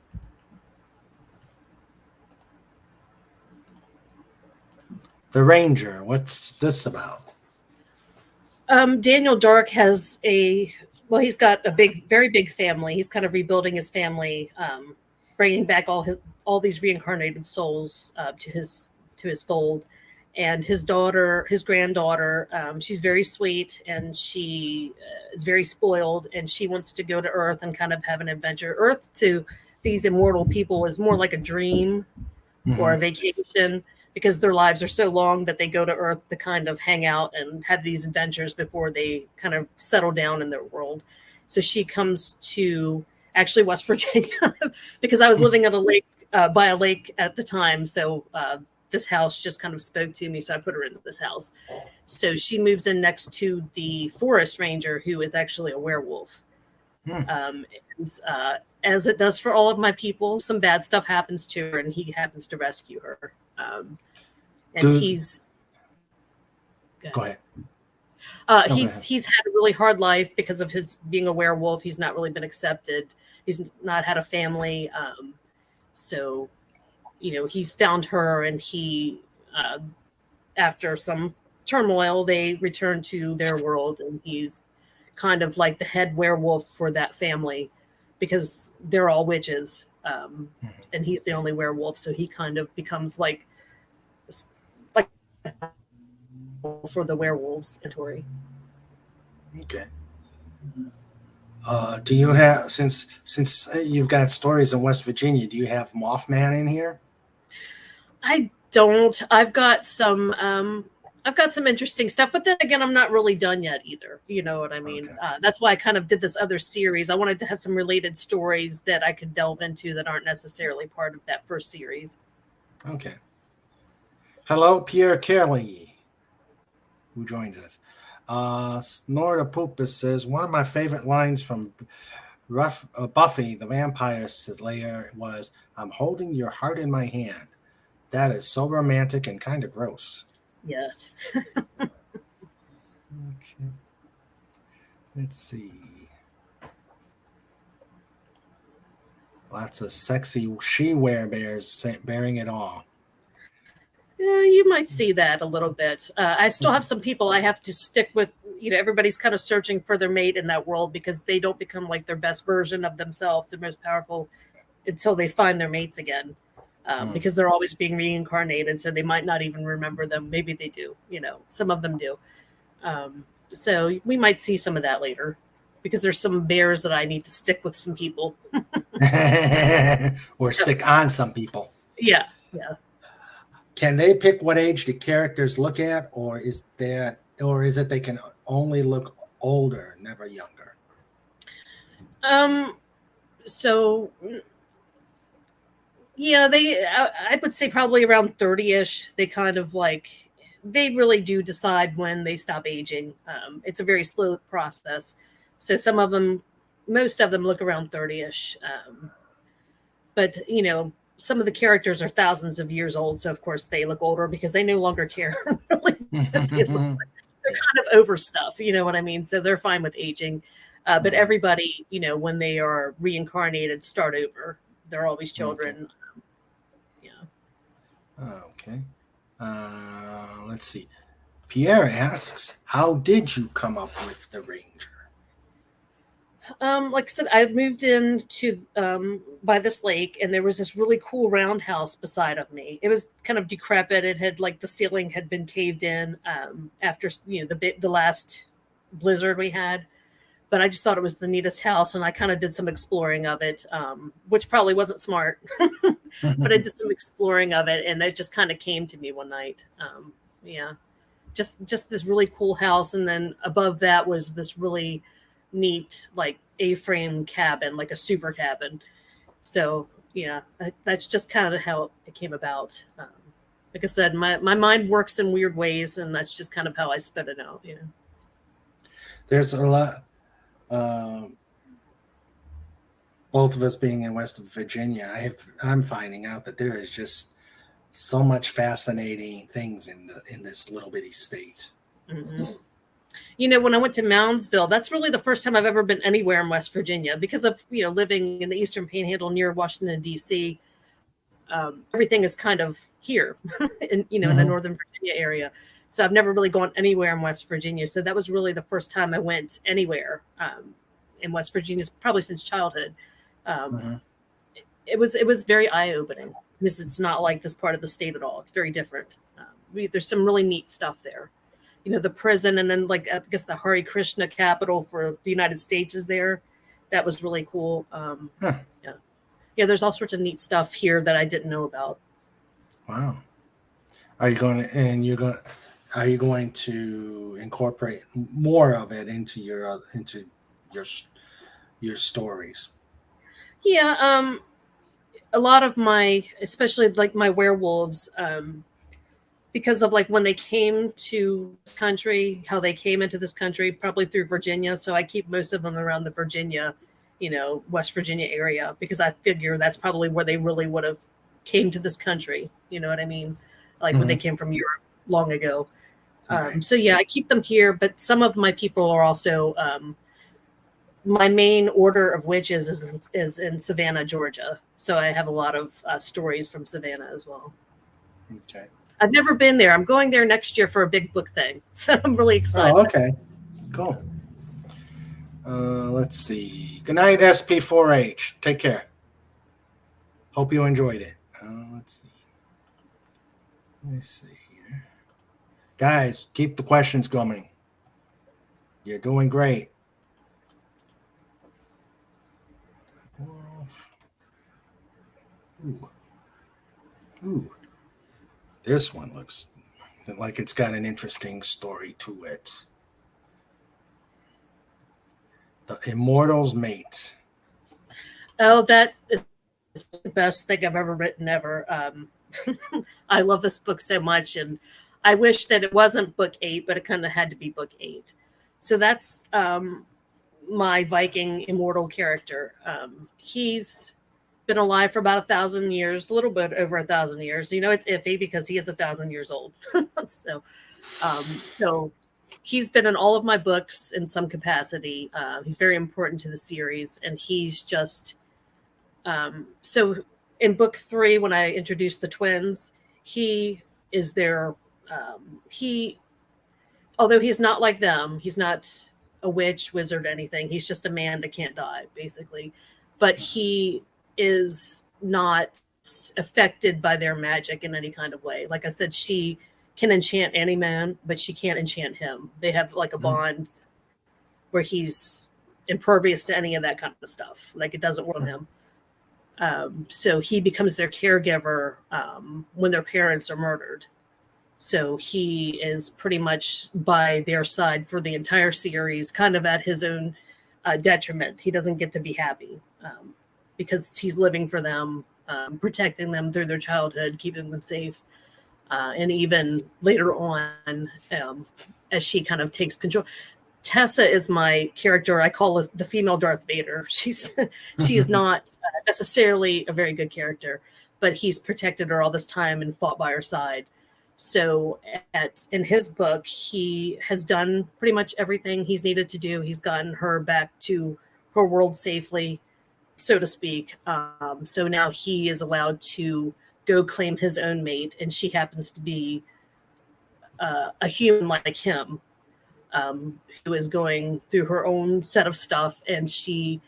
The Ranger, what's this about? Daniel Dark has a well, he's got a very big family. He's kind of rebuilding his family, bringing back all these reincarnated souls to his fold. And his granddaughter, she's very sweet, and she is very spoiled, and she wants to go to Earth and kind of have an adventure. Earth to these immortal people is more like a dream or a vacation, because their lives are so long that they go to Earth to kind of hang out and have these adventures before they kind of settle down in their world. So she comes to actually West Virginia because I was living at a lake, by a lake at the time. So this house just kind of spoke to me. So I put her in this house. So she moves in next to the forest ranger, who is actually a werewolf. And as it does for all of my people, some bad stuff happens to her, and he happens to rescue her. And he's go ahead. He's had a really hard life because of his being a werewolf. He's not really been accepted. He's not had a family. So, he's found her, and he, after some turmoil, they return to their world, and he's kind of like the head werewolf for that family because they're all witches. And he's the only werewolf. So he kind of becomes like for the werewolves in Tori. Okay. Do you have, since you've got stories in West Virginia, do you have Mothman in here? I don't. I've got some interesting stuff, but then again, I'm not really done yet either. You know what I mean? Okay. That's why I kind of did this other series. I wanted to have some related stories that I could delve into that aren't necessarily part of that first series. Okay. Hello, Pierre Kelly, who joins us. Snorta Poopus says, one of my favorite lines from Buffy the Vampire Slayer was, "I'm holding your heart in my hand." That is so romantic and kind of gross. Yes. Okay. Let's see. Lots of sexy she-werebears bearing it all. Yeah, you might see that a little bit. I still have some people I have to stick with. Everybody's kind of searching for their mate in that world because they don't become like their best version of themselves, their most powerful, until they find their mates again. Because they're always being reincarnated, so they might not even remember them. Maybe they do. Some of them do. So we might see some of that later because there's some bears that I need to stick with some people. Or stick on some people. Yeah. Can they pick what age the characters look at, or is it they can only look older, never younger? So yeah, I would say probably around 30-ish. They kind of they really do decide when they stop aging. It's a very slow process. So most of them look around 30-ish. But some of the characters are thousands of years old, so of course they look older because they no longer care. Really, they're kind of over stuff, you know what I mean? So they're fine with aging. But everybody, when they are reincarnated, start over. They're always children. Okay. Let's see. Pierre asks, how did you come up with the Ranger? Like I said, I moved into by this lake, and there was this really cool roundhouse beside of me. It was kind of decrepit. It had the ceiling had been caved in after the last blizzard we had. But I just thought it was the neatest house, and I kind of did some exploring of it, which probably wasn't smart. But I did some exploring of it, and it just kind of came to me one night. Just this really cool house, and then above that was this really neat A-frame cabin, like a super cabin. So that's just kind of how it came about. Like I said, my mind works in weird ways, and that's just kind of how I spit it out. There's a lot. Both of us being in West Virginia, I'm finding out that there is just so much fascinating things in this little bitty state. Mm-hmm. When I went to Moundsville, that's really the first time I've ever been anywhere in West Virginia because of living in the Eastern Panhandle near Washington D.C. Everything is kind of here, in the Northern Virginia area. So I've never really gone anywhere in West Virginia. So that was really the first time I went anywhere. in West Virginia, probably since childhood. Mhm. It was very eye opening because it's not like this part of the state at all. It's very different. There's some really neat stuff there. You know, the prison, and then like I guess the Hare Krishna capital for the United States is there. That was really cool. Huh. Yeah, there's all sorts of neat stuff here that I didn't know about. Wow. Are you going to incorporate more of it into your stories? Yeah, a lot of my, especially like my werewolves, because of like when they came to this country, how they came into this country, probably through Virginia. So I keep most of them around the Virginia, West Virginia area, because I figure that's probably where they really would have came to this country. You know what I mean? Like when they came from Europe long ago. Right. So yeah, I keep them here, but some of my people are also, my main order of witches is in Savannah, Georgia. So I have a lot of stories from Savannah as well. Okay. I've never been there. I'm going there next year for a big book thing. So I'm really excited. Oh, okay. Cool. Let's see. Good night, SP4H. Take care. Hope you enjoyed it. Let's see. Let me see here. Guys, keep the questions coming. You're doing great. Ooh. This one looks like it's got an interesting story to it. The Immortal's Mate. Oh, that is the best thing I've ever written ever. I love this book so much, and I wish that it wasn't book 8, but it kind of had to be book 8. So that's my Viking immortal character. He's been alive for about 1,000 years, a little bit over 1,000 years. It's iffy because he is 1,000 years old. So he's been in all of my books in some capacity. He's very important to the series, and he's just so in book 3, when I introduced the twins, he is their although he's not like them, he's not a witch, wizard, anything. He's just a man that can't die, basically. But he is not affected by their magic in any kind of way. Like I said, she can enchant any man, but she can't enchant him. They have like a bond where he's impervious to any of that kind of stuff. Like it doesn't work on him. So he becomes their caregiver when their parents are murdered. So he is pretty much by their side for the entire series, kind of at his own detriment. He doesn't get to be happy because he's living for them, protecting them through their childhood, keeping them safe. And even later on, as she kind of takes control. Tessa is my character. I call it the female Darth Vader. She is not necessarily a very good character, but he's protected her all this time and fought by her side. So in his book, he has done pretty much everything he's needed to do. He's gotten her back to her world safely, so to speak. So now he is allowed to go claim his own mate, and she happens to be a human like him, who is going through her own set of stuff, and she's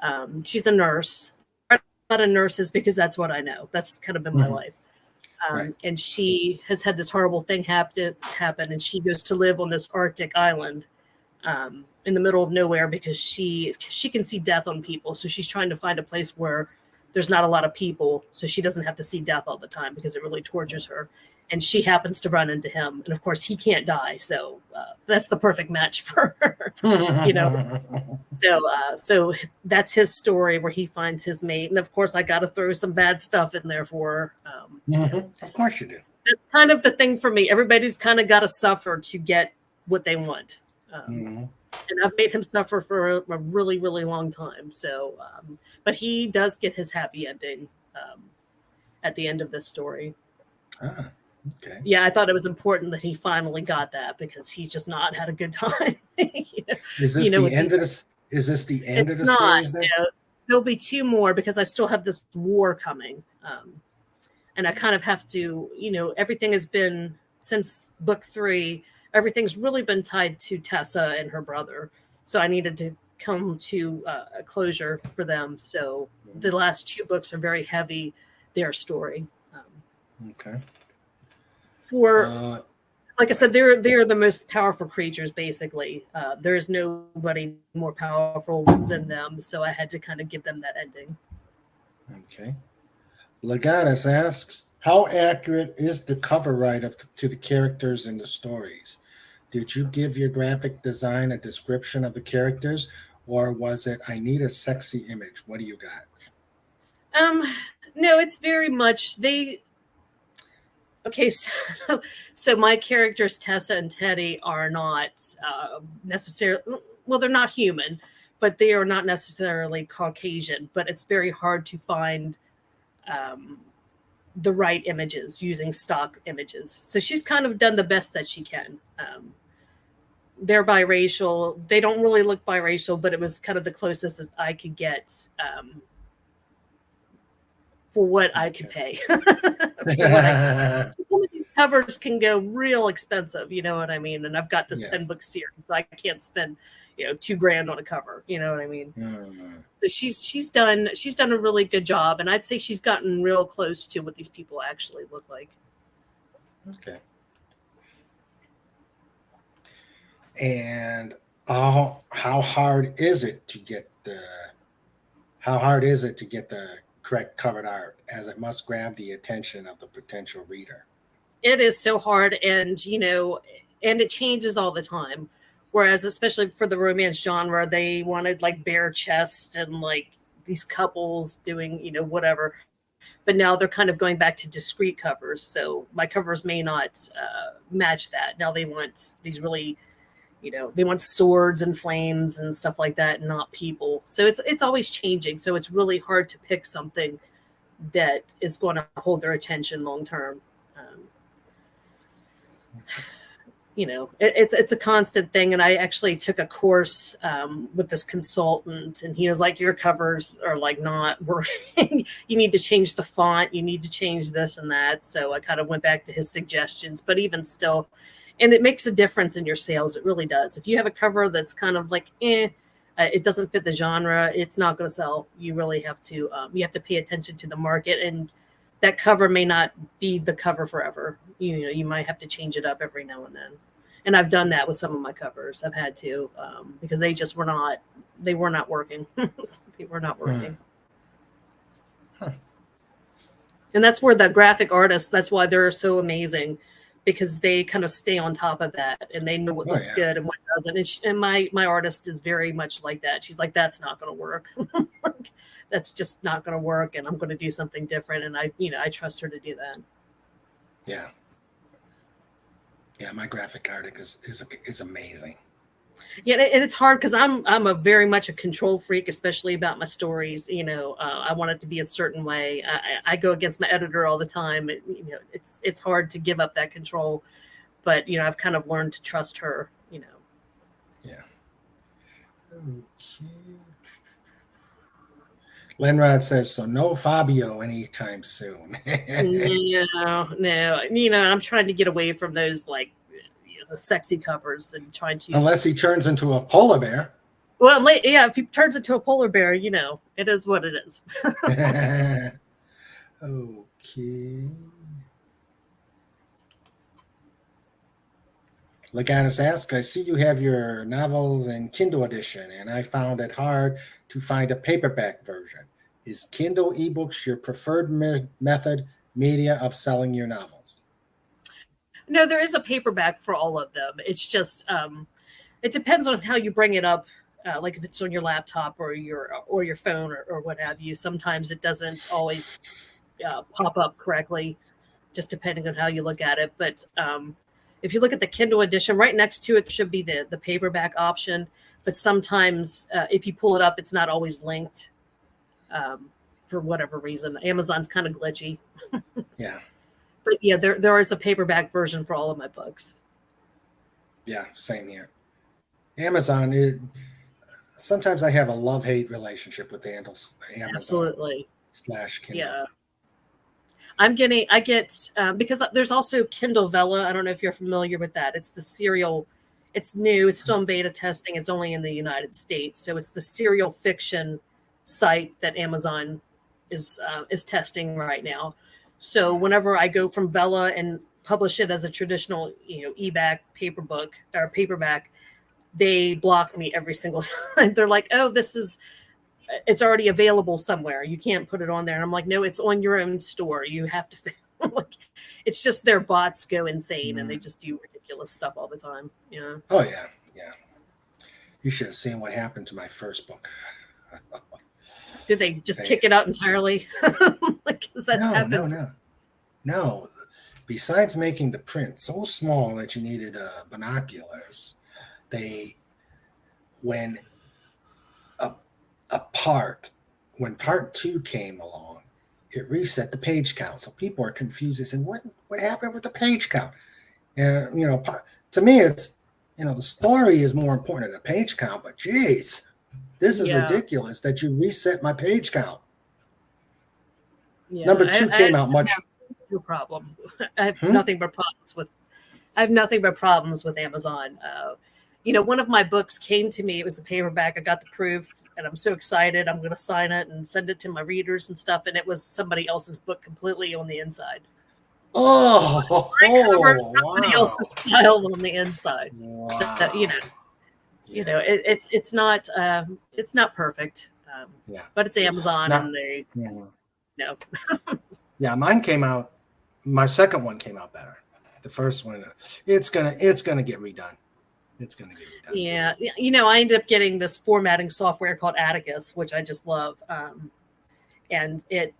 a nurse. I'm not a nurse is because that's what I know. That's kind of been my life. Right. And she has had this horrible thing happen, and she goes to live on this Arctic island in the middle of nowhere because she can see death on people. So she's trying to find a place where there's not a lot of people, so she doesn't have to see death all the time because it really tortures her. And she happens to run into him, and of course he can't die, so that's the perfect match for her. So that's his story where he finds his mate, and of course I got to throw some bad stuff in there for her. Of course you do. That's kind of the thing for me. Everybody's kind of got to suffer to get what they want, and I've made him suffer for a really, really long time. So, but he does get his happy ending at the end of this story. Okay. Yeah, I thought it was important that he finally got that because he's just not had a good time. Is this the end of this? Is this the end of the series? Then? There'll be 2 more because I still have this war coming, and I kind of have to. Everything has been since book 3. Everything's really been tied to Tessa and her brother, so I needed to come to a closure for them. So the last 2 books are very heavy, their story. Okay. For like I said, they're the most powerful creatures. Basically, there is nobody more powerful than them. So I had to kind of give them that ending. Okay. Legatus asks, how accurate is the cover write-up to the characters in the stories? Did you give your graphic design a description of the characters, or was it, I need a sexy image? What do you got? No, it's very much they. Okay, so my characters Tessa and Teddy are not necessarily, well, they're not human, but they are not necessarily Caucasian. But it's very hard to find the right images using stock images. So she's kind of done the best that she can. They're biracial. They don't really look biracial, but it was kind of the closest as I could get for what I could pay. Some of these covers can go real expensive, you know what I mean? And I've got this 10-book series, so I can't spend $2,000 on a cover, you know what I mean? So she's done a really good job, and I'd say she's gotten real close to what these people actually look like. Okay. And how hard is it to get the correct covered art, as it must grab the attention of the potential reader? It is so hard, and and it changes all the time. Whereas, especially for the romance genre, they wanted like bare chest and like these couples doing whatever. But now they're kind of going back to discrete covers. So my covers may not match that. Now they want these really, they want swords and flames and stuff like that, and not people. So it's always changing. So it's really hard to pick something that is going to hold their attention long term. It's a constant thing. And I actually took a course with this consultant, and he was like, your covers are like not working. You need to change the font. You need to change this and that. So I kind of went back to his suggestions, but even still, and it makes a difference in your sales. It really does. If you have a cover that's kind of like, it doesn't fit the genre, it's not going to sell. You really have to, pay attention to the market, and that cover may not be the cover forever. You might have to change it up every now and then. And I've done that with some of my covers. I've had to, because they just were not working. They were not working. Huh. And that's where the graphic artists, that's why they're so amazing, because they kind of stay on top of that, and they know what looks good and what doesn't. And my artist is very much like that. She's like, that's not going to work. That's just not going to work, and I'm going to do something different. And I trust her to do that. Yeah. Yeah, my graphic art is amazing. Yeah, and it's hard because I'm a very much a control freak, especially about my stories. I want it to be a certain way. I go against my editor all the time. It's hard to give up that control, but I've kind of learned to trust her. Yeah. Okay. Lenrod says, so no Fabio anytime soon. No. I'm trying to get away from those like the sexy covers and trying to. Unless he turns into a polar bear. Well, yeah, if he turns into a polar bear, it is what it is. Okay. Legatus asks, I see you have your novels in Kindle edition, and I found it hard to find a paperback version. Is Kindle ebooks your preferred method media of selling your novels? No, there is a paperback for all of them. It's just it depends on how you bring it up. Like if it's on your laptop or your phone or what have you. Sometimes it doesn't always pop up correctly, just depending on how you look at it. But if you look at the Kindle edition, right next to it should be the paperback option. But sometimes if you pull it up, it's not always linked for whatever reason. Amazon's kind of glitchy. Yeah. But yeah, there is a paperback version for all of my books. Yeah, same here. Amazon, sometimes I have a love-hate relationship with Amazon. Absolutely. /Kindle. Yeah. I get because there's also Kindle Vella. I don't know if you're familiar with that. It's the serial It's new. It's still in beta testing. It's only in the United States. So it's the serial fiction site that Amazon is testing right now. So whenever I go from Vella and publish it as a traditional, e-back paperback, they block me every single time. They're like, "Oh, it's already available somewhere. You can't put it on there." And I'm like, "No, it's on your own store. You have to." Like, it's just their bots go insane and they just do ridiculous stuff all the time. Yeah. Oh yeah. You should have seen what happened to my first book. Did they just kick it out entirely? Because that's happens. No. Besides making the print so small that you needed binoculars, when part 2 came along, it reset the page count. So people are confused. They said, what happened with the page count? And, to me, it's, the story is more important than the page count, but geez, this is ridiculous that you reset my page count. Yeah, Number 2 came out much. No problem. I have nothing but problems with. I have nothing but problems with Amazon. One of my books came to me. It was a paperback. I got the proof, and I'm so excited. I'm going to sign it and send it to my readers and stuff. And it was somebody else's book completely on the inside. Somebody else's style on the inside. Wow. So, it's not perfect. But it's Amazon, and they no. Yeah, mine came out. My second one came out better. The first one, it's gonna get redone. It's gonna get redone. Yeah, I ended up getting this formatting software called Atticus, which I just love, and it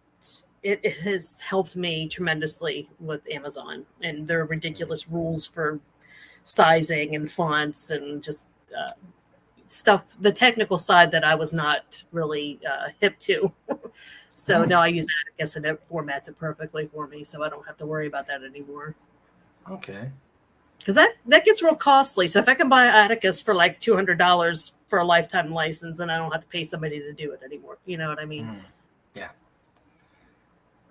has helped me tremendously with Amazon and their ridiculous rules for sizing and fonts and just stuff, the technical side that I was not really hip to. So now I use Atticus and it formats it perfectly for me, so I don't have to worry about that anymore. Okay. Because that gets real costly. So if I can buy Atticus for like $200 for a lifetime license, and I don't have to pay somebody to do it anymore. You know what I mean? Yeah.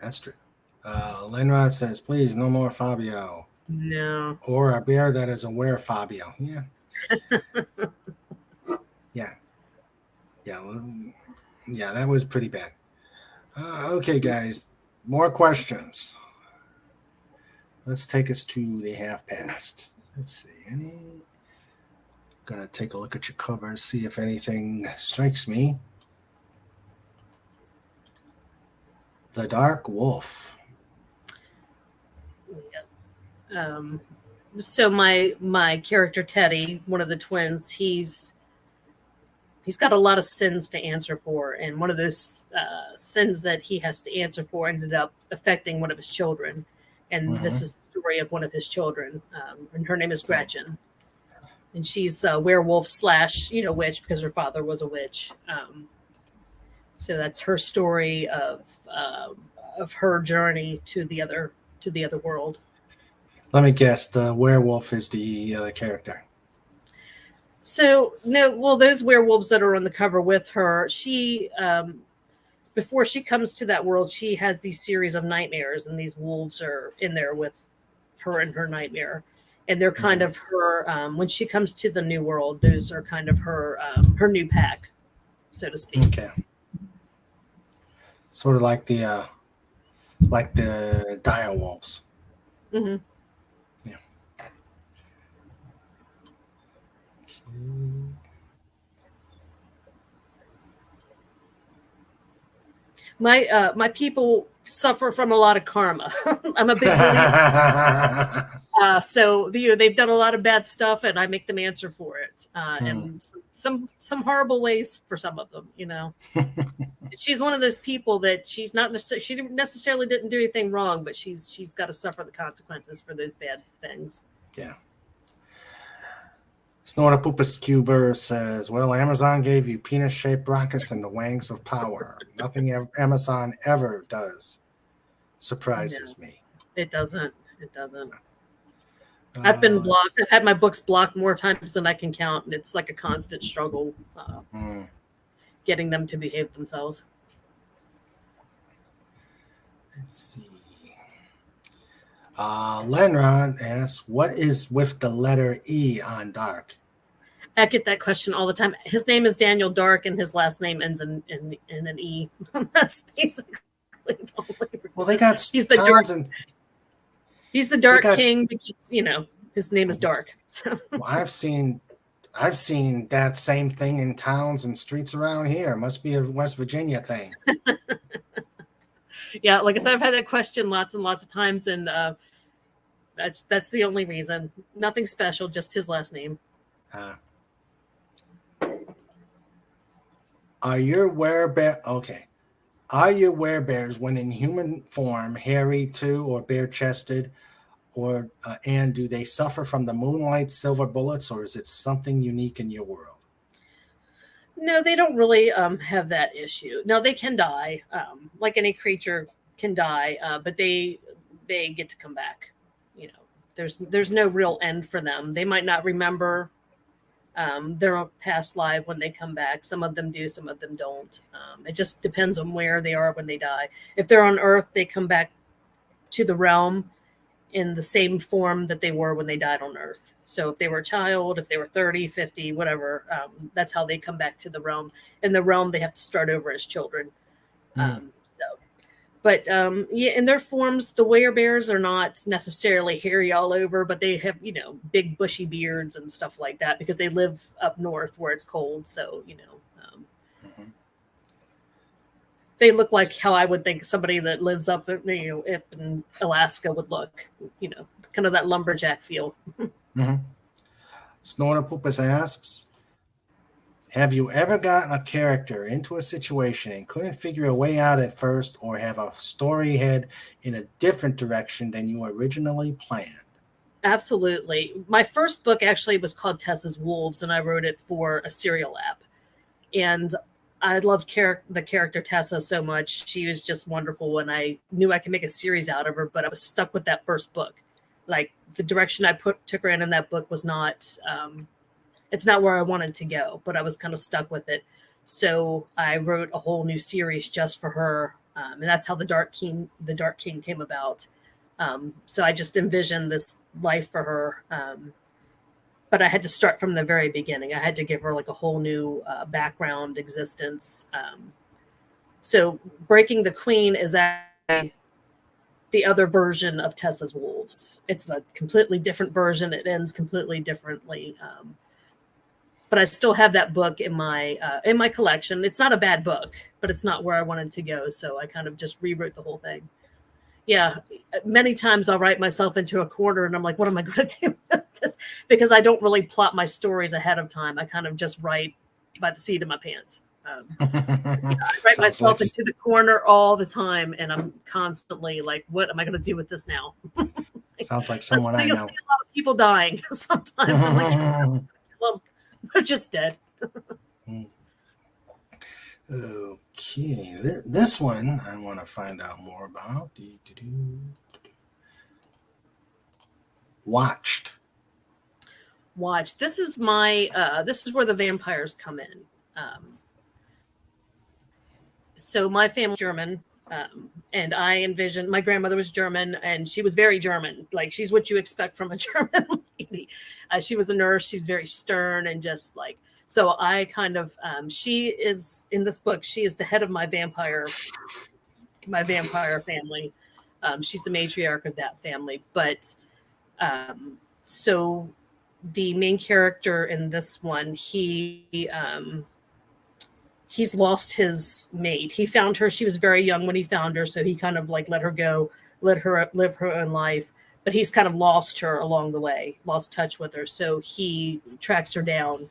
That's true. Lenrod says, please, no more Fabio. No. Or a bear that is aware Fabio. Yeah. Yeah, that was pretty bad. Okay, guys. More questions. Let's take us to the half past. Let's see. Gonna take a look at your covers, see if anything strikes me. The Dark Wolf. Yeah. So my character Teddy, one of the twins, he's got a lot of sins to answer for, and one of those sins that he has to answer for ended up affecting one of his children. And this is the story of one of his children, and her name is Gretchen, and she's a werewolf / witch because her father was a witch. So that's her story of her journey to the other world. Let me guess. The werewolf is the other character. So no, well, those werewolves that are on the cover with her, she before she comes to that world, she has these series of nightmares, and these wolves are in there with her in her nightmare, and they're kind of her. When she comes to the new world, those are kind of her new pack, so to speak. Okay. Sort of like the dire wolves. Mm-hmm. Yeah. My people suffer from a lot of karma. I'm a big believer. So they've done a lot of bad stuff, and I make them answer for it. And some horrible ways for some of them. She's one of those people that she necessarily didn't do anything wrong, but she's got to suffer the consequences for those bad things. Yeah. Snortapupus Cuber says, well, Amazon gave you penis-shaped rockets and the wangs of power. Nothing Amazon ever does surprises me. It doesn't. I've been blocked. I've had my books blocked more times than I can count, and it's like a constant struggle getting them to behave themselves. Let's see. Lenrod asks, what is with the letter E on Dark? I get that question all the time. His name is Daniel Dark, and his last name ends in an E. That's basically the only reason. Well, they got He's the towns dark. and He's the Dark got- King because his name is Dark. So. well, I've seen that same thing in towns and streets around here. Must be a West Virginia thing. Yeah, like I said, I've had that question lots and lots of times, and that's the only reason. Nothing special, just his last name. Are your werebears when in human form hairy too, or bare-chested, or and do they suffer from the moonlight silver bullets, or is it something unique in your world? No, they don't really have that issue. No, they can die, like any creature can die, but they get to come back. There's no real end for them. They might not remember their past life when they come back. Some of them do, some of them don't. It just depends on where they are when they die. If they're on Earth, they come back to the realm in the same form that they were when they died on Earth. So if they were a child, if they were 30, 50, whatever, that's how they come back to the realm. In the realm, they have to start over as children. In their forms, the werebears are not necessarily hairy all over, but they have, big bushy beards and stuff like that because they live up north where it's cold. So, they look like how I would think somebody that lives up in Alaska would look, kind of that lumberjack feel. Snorter Poopus asks, have you ever gotten a character into a situation and couldn't figure a way out at first, or have a story head in a different direction than you originally planned? Absolutely. My first book actually was called Tessa's Wolves, and I wrote it for a cereal app. And I loved the character Tessa so much. She was just wonderful when I knew I could make a series out of her, but I was stuck with that first book. Like the direction I took her in that book was not, it's not where I wanted to go, but I was kind of stuck with it. So I wrote a whole new series just for her. And that's how the Dark King came about. So I just envisioned this life for her. But I had to start from the very beginning. I had to give her like a whole new background existence. So Breaking the Queen is actually the other version of Tessa's Wolves. It's a completely different version. It ends completely differently. But I still have that book in my collection. It's not a bad book, but it's not where I wanted to go. So I kind of just rewrote the whole thing. Yeah, many times I'll write myself into a corner and I'm like, what am I going to do with this? Because I don't really plot my stories ahead of time. I kind of just write by the seat of my pants. I write myself into the corner all the time, and I'm constantly like, what am I going to do with this now? Sounds like someone I know. See a lot of people dying sometimes. I'm like, well, they're just dead. Okay, this one I want to find out more about. Watched. This is my this is where the vampires come in. So my family's German, and I envisioned, my grandmother was German, and she was very German. Like, she's what you expect from a German lady. She was a nurse. She was very stern and just like, so I kind of, she is, in this book, she is the head of my vampire family. She's the matriarch of that family. But so the main character in this one, he's lost his mate. He found her. She was very young when he found her. So he kind of like let her go, let her live her own life. But he's kind of lost her along the way, lost touch with her. So he tracks her down,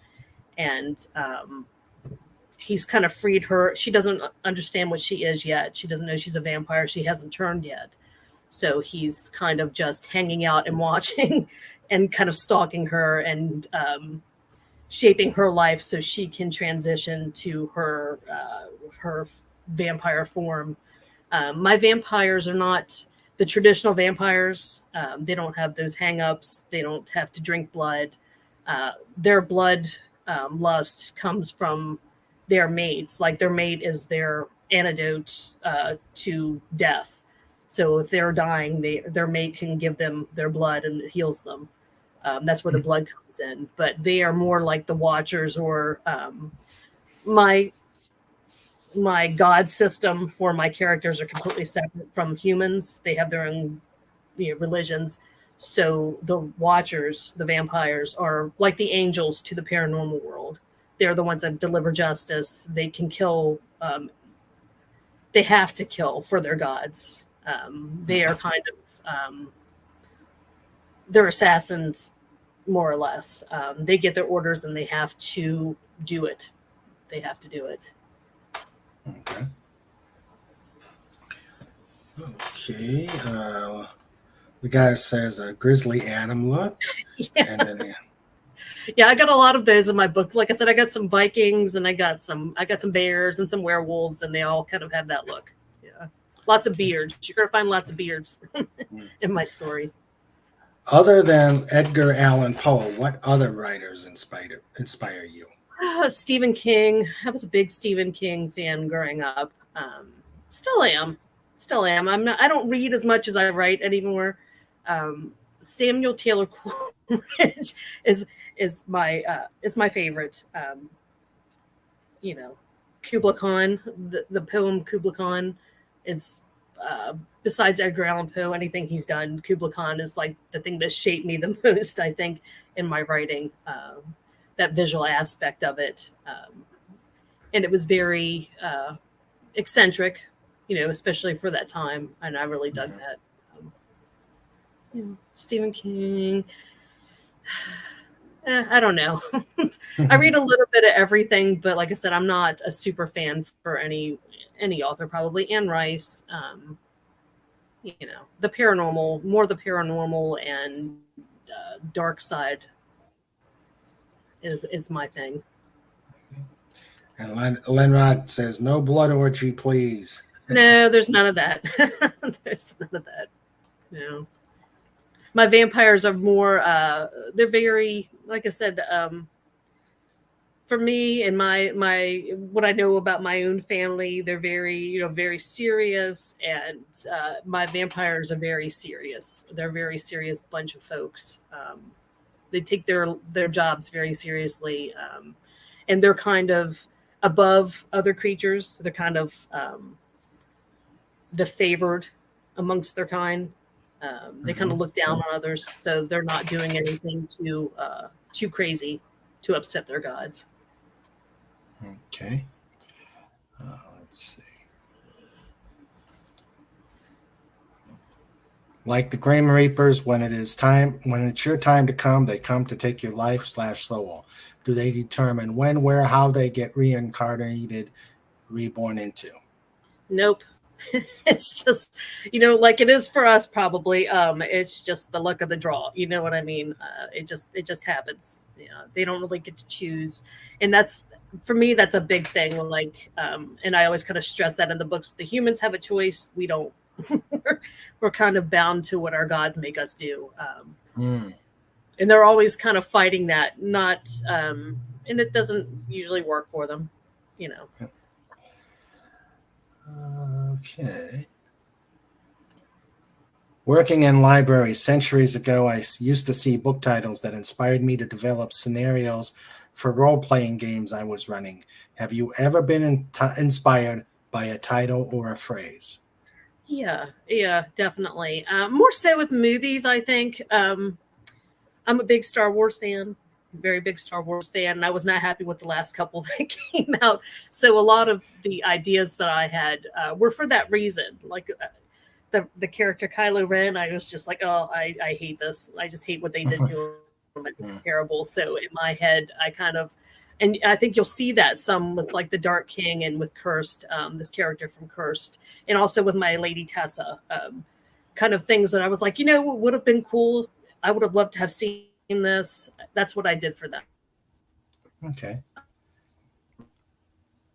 and he's kind of freed her. She doesn't understand what she is yet. She doesn't know she's a vampire. She hasn't turned yet. So he's kind of just hanging out and watching and kind of stalking her and shaping her life so she can transition to her vampire form. My vampires are not the traditional vampires. They don't have those hang-ups. They don't have to drink blood. Their blood lust comes from their mates. Like, their mate is their antidote to death. So if they're dying, their mate can give them their blood and it heals them. That's where the blood comes in. But they are more like the Watchers, or my god system for my characters are completely separate from humans. They have their own religions. So the Watchers, the vampires, are like the angels to the paranormal world. They're the ones that deliver justice. They can kill. They have to kill for their gods. They are kind of they're assassins, more or less. They get their orders and they have to do it. They have to do it. Okay. Okay. The guy says a grizzly Adam look. Yeah. And then, yeah, I got a lot of those in my book. Like I said, I got some Vikings and I got some bears and some werewolves, and they all kind of have that look. Yeah. Lots of beards. You're gonna find lots of beards in my stories. Other than Edgar Allan Poe, what other writers inspire you? Stephen King. I was a big Stephen King fan growing up. Still am. I don't read as much as I write anymore. Samuel Taylor Coleridge is my favorite. Kubla Khan, the poem Kubla Khan is besides Edgar Allan Poe, anything he's done, Kubla Khan is like the thing that shaped me the most, I think, in my writing. That visual aspect of it. And it was very eccentric, especially for that time. And I really dug that. Stephen King. I don't know. I read a little bit of everything, but like I said, I'm not a super fan for any author, probably. Anne Rice, the paranormal and dark side is my thing. And Lenrod says, no blood orgy, please. No, there's none of that. There's none of that. No. My vampires are more, they're very, like I said, for me and my what I know about my own family, they're very, very serious. And my vampires are very serious. They're a very serious bunch of folks. They take their jobs very seriously. And they're kind of above other creatures. They're kind of the favored amongst their kind. They kind of look down on others, so they're not doing anything too crazy to upset their gods. Okay. Let's see. Like the Grim Reapers, when it's your time to come, they come to take your life/soul. Do they determine when, where, how they get reincarnated, reborn into? Nope. It's just, like it is for us probably. It's just the luck of the draw. You know what I mean? It just happens. They don't really get to choose, and that's, for me, that's a big thing. Like, and I always kind of stress that in the books. The humans have a choice. We don't. We're kind of bound to what our gods make us do. And they're always kind of fighting that. Not, and it doesn't usually work for them. Okay. Working in libraries centuries ago, I used to see book titles that inspired me to develop scenarios for role-playing games I was running. Have you ever been inspired by a title or a phrase? Yeah, definitely. More so with movies, I think. I'm a big Star Wars fan. Very big Star Wars fan, and I was not happy with the last couple that came out. So a lot of the ideas that I had were for that reason. Like the character Kylo Ren, I was just like, oh, I hate this. I just hate what they did to him. It's terrible. So in my head, I kind of, and I think you'll see that some with like the Dark King and with Cursed, this character from Cursed, and also with my Lady Tessa, kind of things that I was like, what would have been cool. I would have loved to have seen this. That's what I did for them. Okay.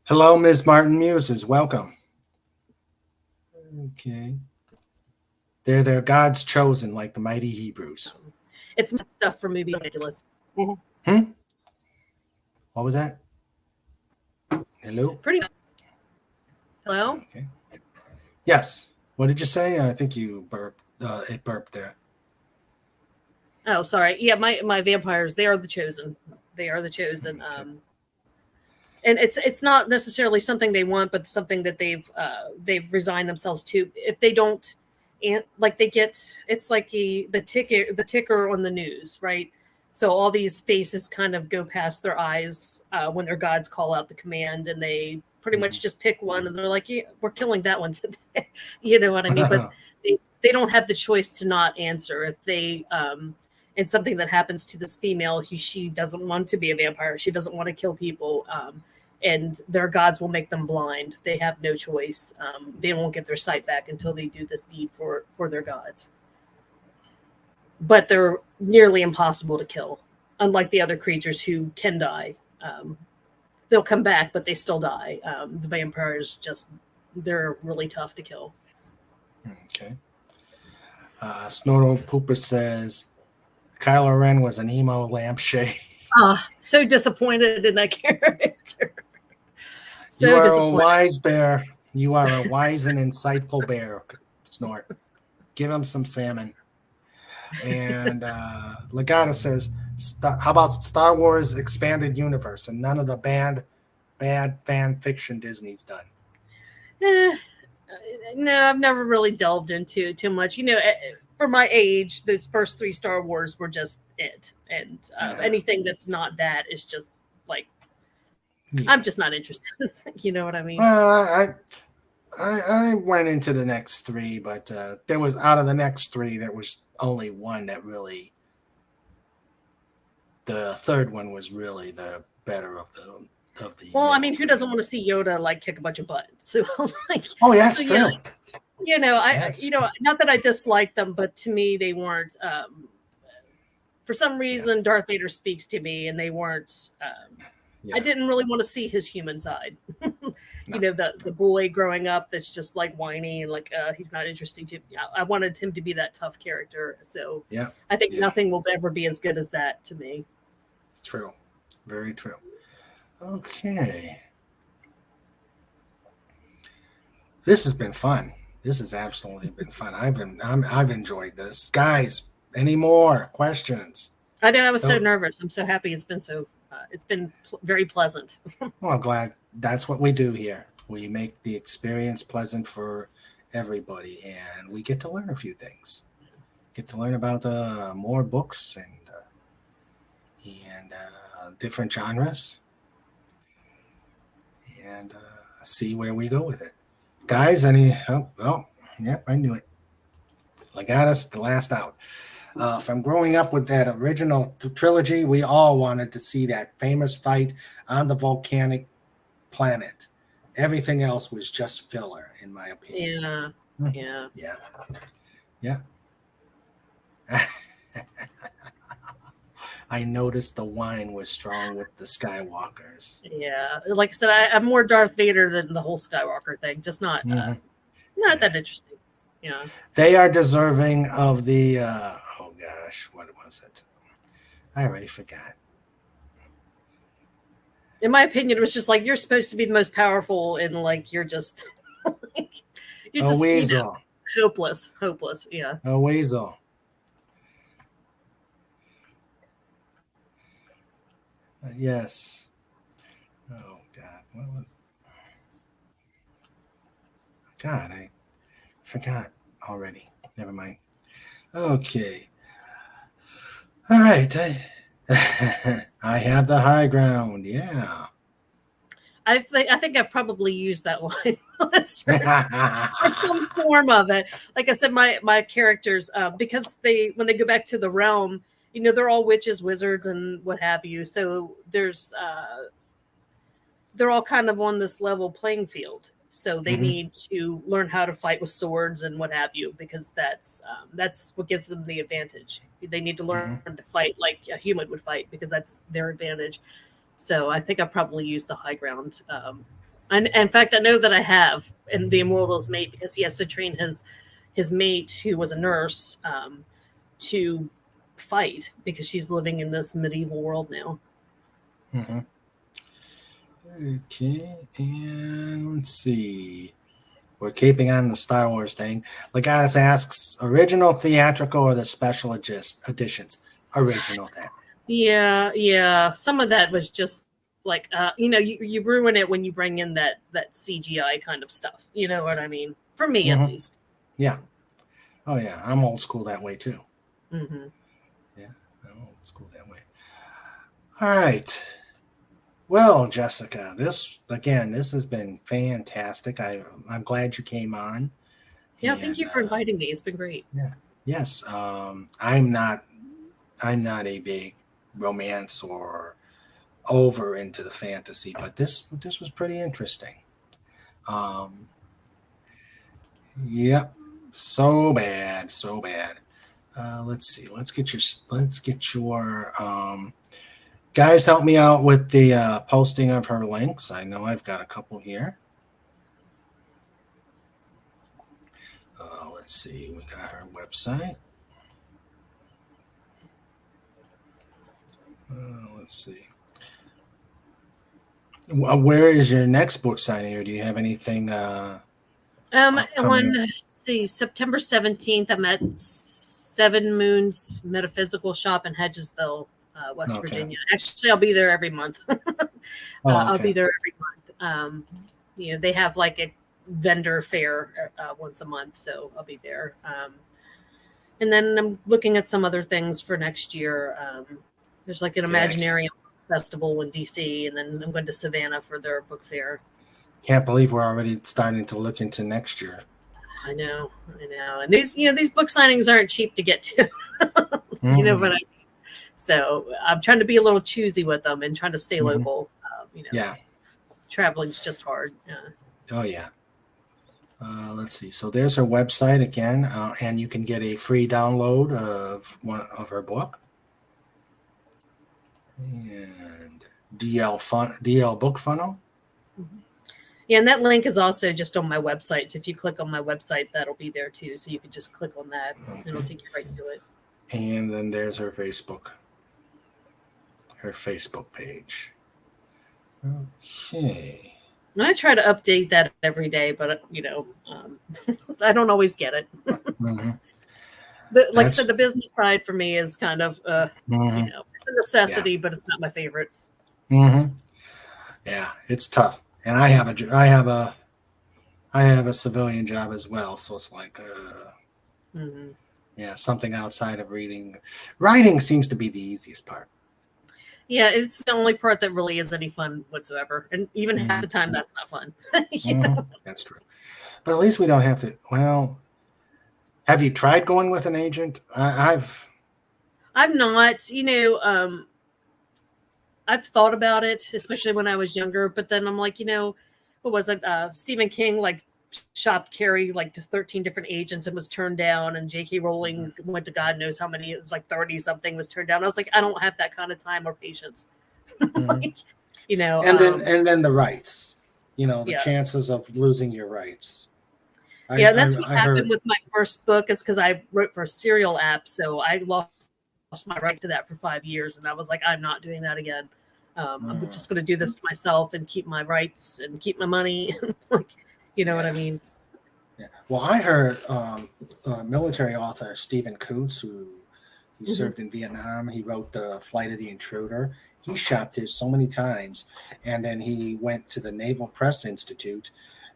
Hello, Ms. Martin Muses. Welcome. Okay. They're God's chosen, like the mighty Hebrews. It's stuff for movie ridiculous. What was that? Hello? Pretty much. Hello? Okay. Yes. What did you say? I think you burped. It burped there. Oh, sorry. Yeah, my vampires, they are the chosen. They are the chosen. Okay. And it's not necessarily something they want, but something that they've resigned themselves to. If they don't, and like they get, it's like the ticker on the news, right? So all these faces kind of go past their eyes when their gods call out the command, and they pretty much just pick one, and they're like, "Yeah, we're killing that one today." You know what I mean? But they don't have the choice to not answer if they. And something that happens to this female, she doesn't want to be a vampire. She doesn't want to kill people. And their gods will make them blind. They have no choice. They won't get their sight back until they do this deed for their gods. But they're nearly impossible to kill, unlike the other creatures who can die. They'll come back, but they still die. The vampires they're really tough to kill. Okay. Snortle Pooper says Kylo Ren was an emo lampshade. So disappointed in that character. You are a wise bear. You are a wise and insightful bear, Snort. Give him some salmon. And Legata says, how about Star Wars Expanded Universe and none of the bad fan fiction Disney's done? No, I've never really delved into too much. For my age, those first 3 Star Wars were just it. And anything that's not that is just like, I'm just not interested. You know what I mean? I went into the next 3, but there was out of the next 3, there was only one that really, the third one was really the better of the. Well, I mean, who doesn't want to see Yoda like kick a bunch of butt? So like, oh, that's true. Not that I dislike them, but to me, they weren't. For some reason, Darth Vader speaks to me, and they weren't. I didn't really want to see his human side. No. The boy growing up that's just like whiny and like he's not interesting to me. I wanted him to be that tough character. So I think nothing will ever be as good as that to me. True. Very true. Okay. This has been fun. This has absolutely been fun. I've enjoyed this. Guys, any more questions? I know I was so nervous. I'm so happy it's been very pleasant. Well, I'm glad. That's what we do here. We make the experience pleasant for everybody, and we get to learn a few things. Get to learn about more books and different genres, and see where we go with it. Guys, I knew it. Legatus, the last out. From growing up with that original trilogy, we all wanted to see that famous fight on the volcanic planet. Everything else was just filler, in my opinion. Yeah. I noticed the wine was strong with the Skywalkers. Yeah, like I said, I'm more Darth Vader than the whole Skywalker thing. Just not that interesting. Yeah, they are deserving of the. Oh gosh, what was it? I already forgot. In my opinion, it was just like you're supposed to be the most powerful, and like you're just a weasel. Hopeless. Yeah, a weasel. Yes. Oh God, what was it? God, I forgot already. Never mind. Okay. All right. I have the high ground. Yeah. I think I've probably used that line or some form of it. Like I said, my characters, because when they go back to the realm, they're all witches, wizards, and what have you. So they're all kind of on this level playing field. So they need to learn how to fight with swords and what have you, because that's what gives them the advantage. They need to learn to fight like a human would fight, because that's their advantage. So I think I probably used the high ground. And in fact, I know that I have in the Immortal's mate, because he has to train his mate, who was a nurse, to fight, because she's living in this medieval world now. Okay, and let's see. We're keeping on the Star Wars thing. Legatus asks, original, theatrical, or the special editions? original then. Yeah. Some of that was just like, you ruin it when you bring in that CGI kind of stuff. You know what I mean? For me, at least. Yeah. Oh yeah, I'm old school that way too. Mm-hmm. Yeah, I'm old school that way. All right. Well, Jessica, this has been fantastic. I'm glad you came on. Yeah, thank you for inviting me. It's been great. Yeah. Yes. I'm not a big romance or over into the fantasy, but this was pretty interesting. Yep. So bad. Let's see. Let's get your guys, help me out with the posting of her links. I know I've got a couple here. Let's see. We got her website. Let's see. Where is your next book signing, or do you have anything? Let's see, September 17th, I'm at Seven Moons Metaphysical Shop in Hedgesville, West Virginia. Actually, I'll be there every month. I'll be there every month. They have like a vendor fair once a month, so I'll be there. And then I'm looking at some other things for next year. There's like an Imaginarium festival in DC, and then I'm going to Savannah for their book fair. Can't believe we're already starting to look into next year. I know. And these book signings aren't cheap to get to. You know what I mean? So I'm trying to be a little choosy with them and trying to stay local. Yeah. Traveling's just hard. Oh yeah. Let's see. So there's her website again, and you can get a free download of one of her book. And DL Book Funnel. Yeah, and that link is also just on my website. So if you click on my website, that'll be there too. So you can just click on that, and it'll take you right to it. And then there's her Facebook page. Okay. And I try to update that every day, but I don't always get it. Like I said, the business side for me is kind of it's a necessity, but it's not my favorite. Yeah, it's tough. And I have a civilian job as well, so it's like something outside of reading. Writing seems to be the easiest part. Yeah, it's the only part that really is any fun whatsoever. And even half the time that's not fun. That's true. But at least we don't have to. Well, have you tried going with an agent? I've not, I've thought about it, especially when I was younger, but then I'm like, what was it? Stephen King shopped Carrie to 13 different agents and was turned down, and J.K. Rowling went to God knows how many, it was 30 something was turned down. I was like, I don't have that kind of time or patience. And then the rights, the chances of losing your rights. That's what happened with my first book, is because I wrote for a serial app, so I lost my right to that for 5 years, and I was like, I'm not doing that again. I'm just going to do this to myself and keep my rights and keep my money. What I mean? Yeah. Well, I heard military author Stephen Coots, who served in Vietnam. He wrote The Flight of the Intruder. He shopped his so many times, and then he went to the Naval Press Institute,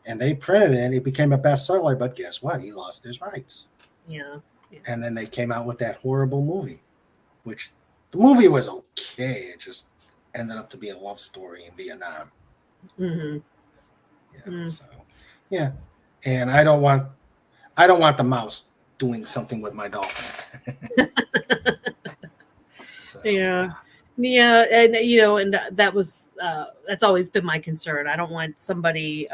and they printed it. It became a bestseller, but guess what? He lost his rights. Yeah. And then they came out with that horrible movie, which the movie was okay. It just ended up to be a love story in Vietnam. So, yeah. And I don't want the mouse doing something with my dolphins. Yeah. And that was that's always been my concern. I don't want somebody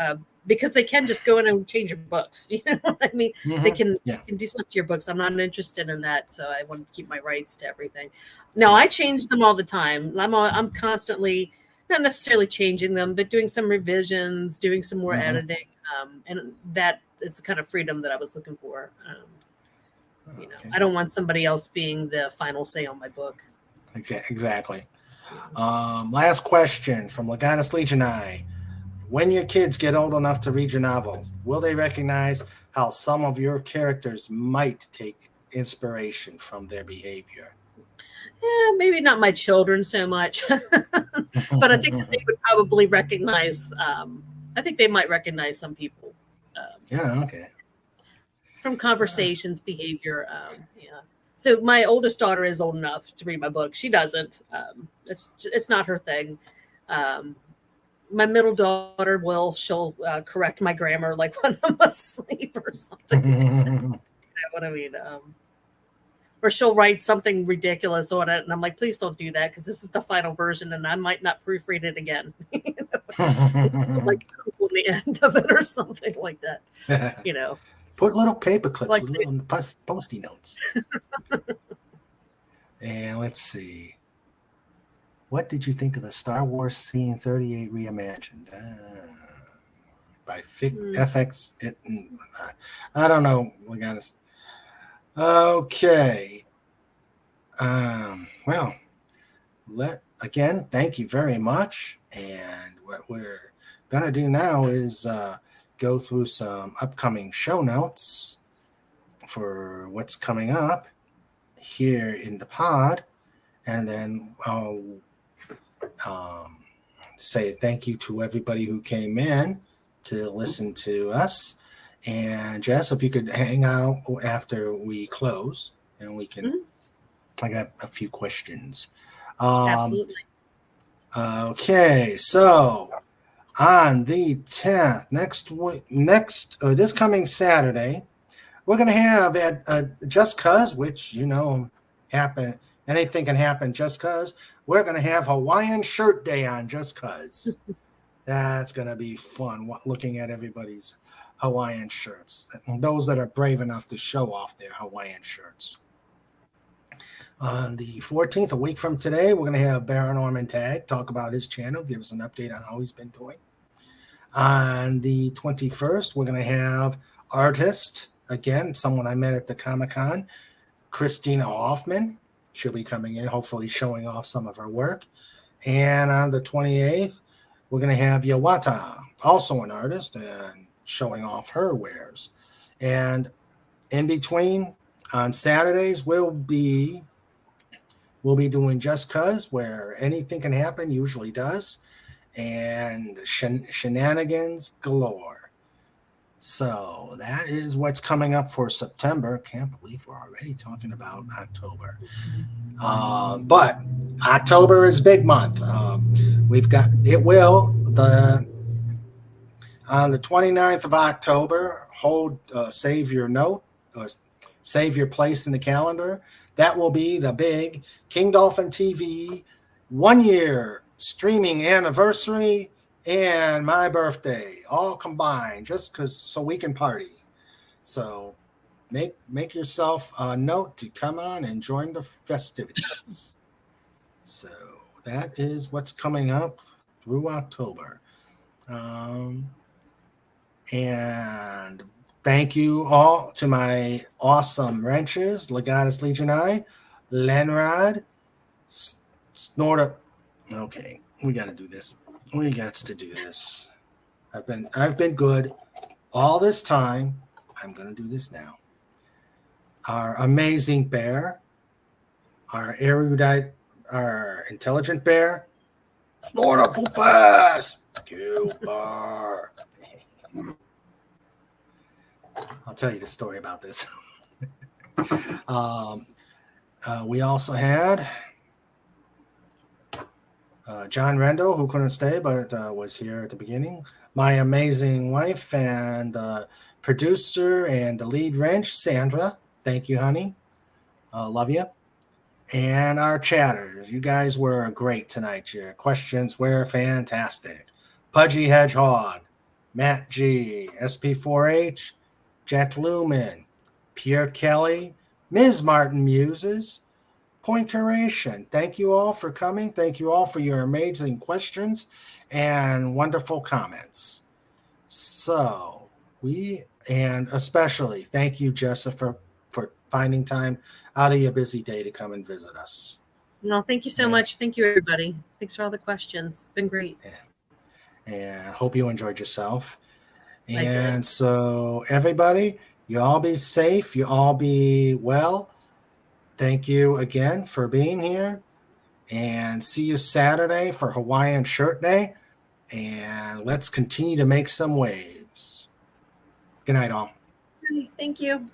because they can just go in and change your books. You know what I mean? They can do stuff to your books. I'm not interested in that, so I want to keep my rights to everything. No, I change them all the time. I'm constantly, not necessarily changing them, but doing some revisions, doing some more editing, and that is the kind of freedom that I was looking for. I don't want somebody else being the final say on my book. Exactly. Last question from Legatus Legionii. When your kids get old enough to read your novels, will they recognize how some of your characters might take inspiration from their behavior? maybe not my children so much, but I think that they would probably recognize. I think they might recognize some people. Yeah, okay. From conversations, behavior. Yeah. So my oldest daughter is old enough to read my book. She doesn't. It's not her thing. Um, my middle daughter will. She'll correct my grammar like when I'm asleep or something. You know what I mean? Or she'll write something ridiculous on it, and I'm like, please don't do that because this is the final version, and I might not proofread it again. Like on the end of it or something like that. You know. Put little paper clips Like with little post-it notes. And let's see. What did you think of the Star Wars Scene 38 reimagined? By FX. I don't know. We got to. Okay. Well, thank you very much. And what we're going to do now is go through some upcoming show notes for what's coming up here in the pod. And then I'll say thank you to everybody who came in to listen to us. And Jess, if you could hang out after we close, and we can. I got a few questions. Absolutely. Okay, so on the 10th, this coming Saturday, we're going to have at Just Cause, which happen. Anything can happen just cause. We're going to have Hawaiian Shirt Day on Just Cause. That's going to be fun looking at everybody's Hawaiian shirts. Those that are brave enough to show off their Hawaiian shirts. On the 14th, a week from today, we're going to have Baron Norman Tag talk about his channel, give us an update on how he's been doing. On the 21st, we're going to have artist, again, someone I met at the Comic-Con, Christina Hoffman. She'll be coming in, hopefully showing off some of her work. And on the 28th, we're going to have Yawata, also an artist, and showing off her wares. And in between, on Saturdays, we'll be doing Just Cause, where anything can happen, usually does, and shenanigans galore. So that is what's coming up for September. Can't believe we're already talking about October. But October is big month. We've got on the 29th of October, save your note, save your place in the calendar. That will be the big King Dolphin TV 1 year streaming anniversary and my birthday all combined, just so we can party. So make yourself a note to come on and join the festivities. So that is what's coming up through October. And thank you all to my awesome wrenches, Legatus Legionii, Lenrod, Snorta. Okay, we got to do this. We got to do this. I've been good all this time. I'm going to do this now. Our amazing bear, our erudite, our intelligent bear, Snorta Poopas, Cooper. I'll tell you the story about this. We also had John Rendo, who couldn't stay but was here at the beginning. My amazing wife and producer and the lead wrench, Sandra. Thank you, honey. Love you. And our chatters. You guys were great tonight. Your questions were fantastic. Pudgy Hedgehog, Matt G, SP4H, Jack Lumen, Pierre Kelly, Ms. Martin Muses, Point Curation. Thank you all for coming. Thank you all for your amazing questions and wonderful comments. So and especially thank you, Jessica, for finding time out of your busy day to come and visit us. No, thank you so much. Thank you, everybody. Thanks for all the questions. It's been great. And hope you enjoyed yourself. And so everybody, you all be safe. You all be well. thank you again for being here. And see you Saturday for Hawaiian Shirt Day. And let's continue to make some waves. Good night, all. Thank you.